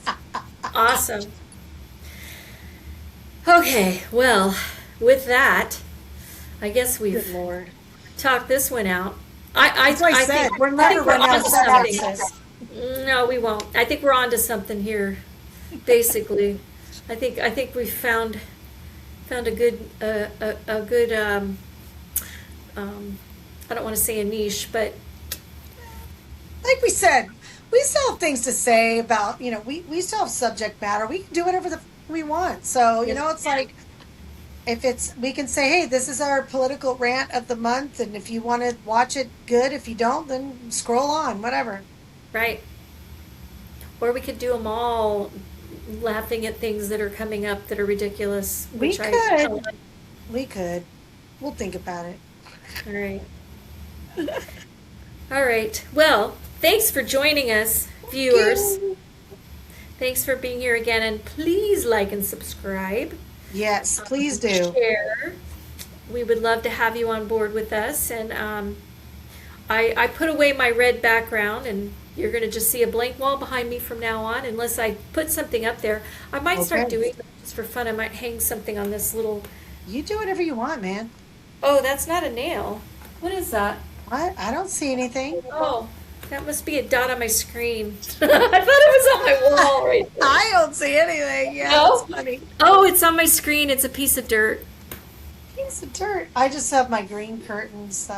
Speaker 2: Awesome. Okay, well, with that, I guess
Speaker 1: Good
Speaker 2: we've
Speaker 1: Lord.
Speaker 2: talked this one out. I
Speaker 1: That's what I said.
Speaker 2: think,
Speaker 1: We're
Speaker 2: I
Speaker 1: never
Speaker 2: think we're
Speaker 1: running out
Speaker 2: onto
Speaker 1: of
Speaker 2: something.
Speaker 1: sentences.
Speaker 2: No, we won't. I think we're onto something here. Basically, I think we've found a good I don't want to say a niche, but
Speaker 1: Like we said, we still have things to say about, we still have subject matter. We can do whatever we want. So, it's like, we can say, hey, this is our political rant of the month. And if you want to watch it, good. If you don't, then scroll on, whatever.
Speaker 2: right. Or we could do them all, laughing at things that are coming up that are ridiculous.
Speaker 1: We
Speaker 2: which I
Speaker 1: could.
Speaker 2: like.
Speaker 1: We could. We'll think about it.
Speaker 2: All right. All right. Well, thanks for joining us, viewers. Thanks for being here again, and please like and subscribe.
Speaker 1: Yes, please do.
Speaker 2: Share. We would love to have you on board with us. And I put away my red background, and you're going to just see a blank wall behind me from now on, unless I put something up there. I might start
Speaker 1: Okay.
Speaker 2: doing that just for fun. I might hang something on this little.
Speaker 1: You do whatever you want, man.
Speaker 2: Oh, that's not a nail. What is that?
Speaker 1: What? I don't see anything.
Speaker 2: Oh, that must be a dot on my screen. I thought it was on my wall right there.
Speaker 1: I don't see anything. Yeah,
Speaker 2: No?
Speaker 1: that's funny.
Speaker 2: Oh, it's on my screen. It's a piece of dirt.
Speaker 1: Piece of dirt. I just have my green curtains.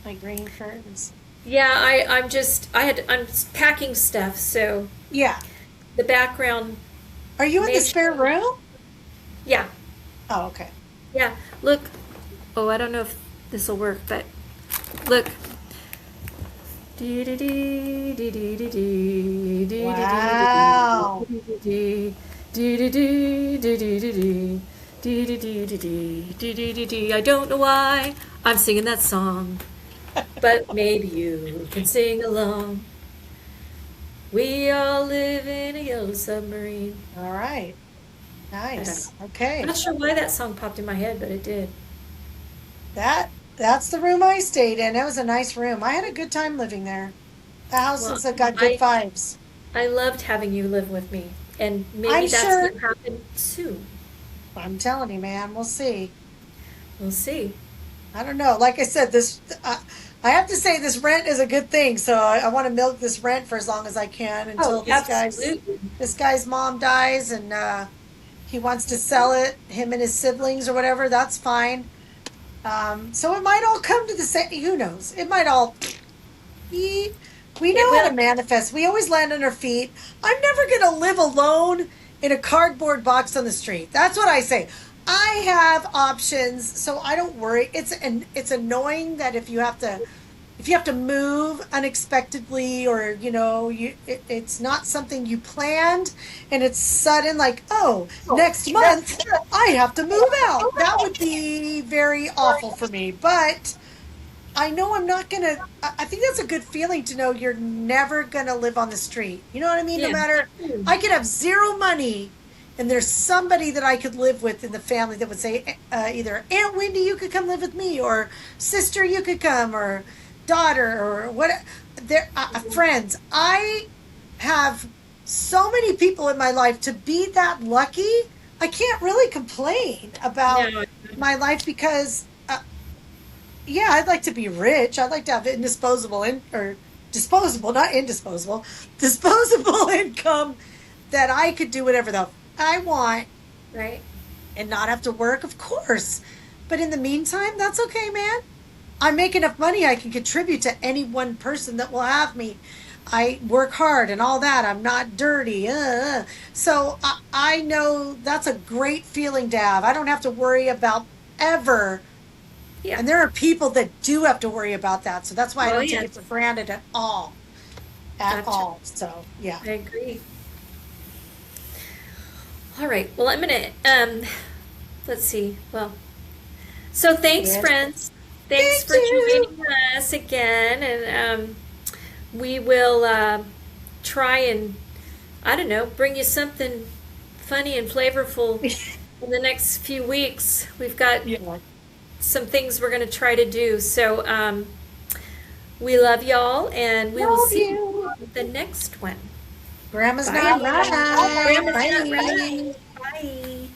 Speaker 1: My green curtains.
Speaker 2: Yeah, I'm packing stuff, so
Speaker 1: Yeah.
Speaker 2: the background,
Speaker 1: Are you in the
Speaker 2: Maybe-
Speaker 1: spare room?
Speaker 2: yeah,
Speaker 1: Oh, okay.
Speaker 2: yeah. Look, oh, I don't know if this will work, but look.
Speaker 1: Wow.
Speaker 2: I don't know why I'm singing that song, but maybe you can sing along. We all live in a yellow submarine.
Speaker 1: All right.
Speaker 2: I don't know.
Speaker 1: Nice.
Speaker 2: I'm
Speaker 1: Okay.
Speaker 2: not sure why that song popped in my head, but it did.
Speaker 1: That's the room I stayed in. It was a nice room. I had a good time living there. The house
Speaker 2: Well,
Speaker 1: has got good
Speaker 2: I
Speaker 1: vibes.
Speaker 2: I loved having you live with me, and maybe
Speaker 1: I'm
Speaker 2: that's
Speaker 1: sure.
Speaker 2: going to happen soon.
Speaker 1: I'm telling you, man. We'll see.
Speaker 2: We'll see.
Speaker 1: I don't know. Like I said, I have to say this rent is a good thing. So I want to milk this rent for as long as I can until
Speaker 2: Oh, absolutely.
Speaker 1: this guy's mom dies and he wants to sell it. Him and his siblings or whatever. That's fine. So it might all come to the same. Who knows? It might all. We
Speaker 2: It
Speaker 1: know how
Speaker 2: will.
Speaker 1: to manifest. We always land on our feet. I'm never going to live alone in a cardboard box on the street. That's what I say. I have options, so I don't worry. It's annoying that if you have to move unexpectedly or it's not something you planned and it's sudden like, "Oh, next month I have to move out." That would be very awful for me. But I know I'm not gonna. I think that's a good feeling to know you're never gonna live on the street. You know what I mean? No
Speaker 2: Yeah.
Speaker 1: matter, I could have zero money, and there's somebody that I could live with in the family that would say, either Aunt Wendy, you could come live with me, or sister, you could come, or daughter, or what. Friends. I have so many people in my life to be that lucky. I can't really complain about
Speaker 2: No.
Speaker 1: my life because yeah, I'd like to be rich. I'd like to have or disposable, not indisposable, disposable income that I could do whatever the I want
Speaker 2: Right?
Speaker 1: and not have to work, of course. But in the meantime, that's okay, man. I make enough money I can contribute to any one person that will have me. I work hard and all that. I'm not dirty. So I know that's a great feeling to have. I don't have to worry about ever.
Speaker 2: Yeah.
Speaker 1: And there are people that do have to worry about that. So that's why I
Speaker 2: Oh,
Speaker 1: don't take it
Speaker 2: yes.
Speaker 1: for granted at all. At
Speaker 2: Gotcha.
Speaker 1: all. So, yeah.
Speaker 2: I agree. All right. Well, I'm gonna let's see. Well, so thanks,
Speaker 1: Yes.
Speaker 2: friends. Thanks
Speaker 1: Thank
Speaker 2: for
Speaker 1: you.
Speaker 2: joining us again, and we will try and I don't know, bring you something funny and flavorful in the next few weeks. We've got
Speaker 1: Yeah.
Speaker 2: some things we're going to try to do. So we love y'all, and we will
Speaker 1: Love
Speaker 2: see you
Speaker 1: you.
Speaker 2: on the next one.
Speaker 1: Grandma's
Speaker 2: Bye.
Speaker 1: not right.
Speaker 2: Grandma's not
Speaker 1: Bye.
Speaker 2: right. Bye.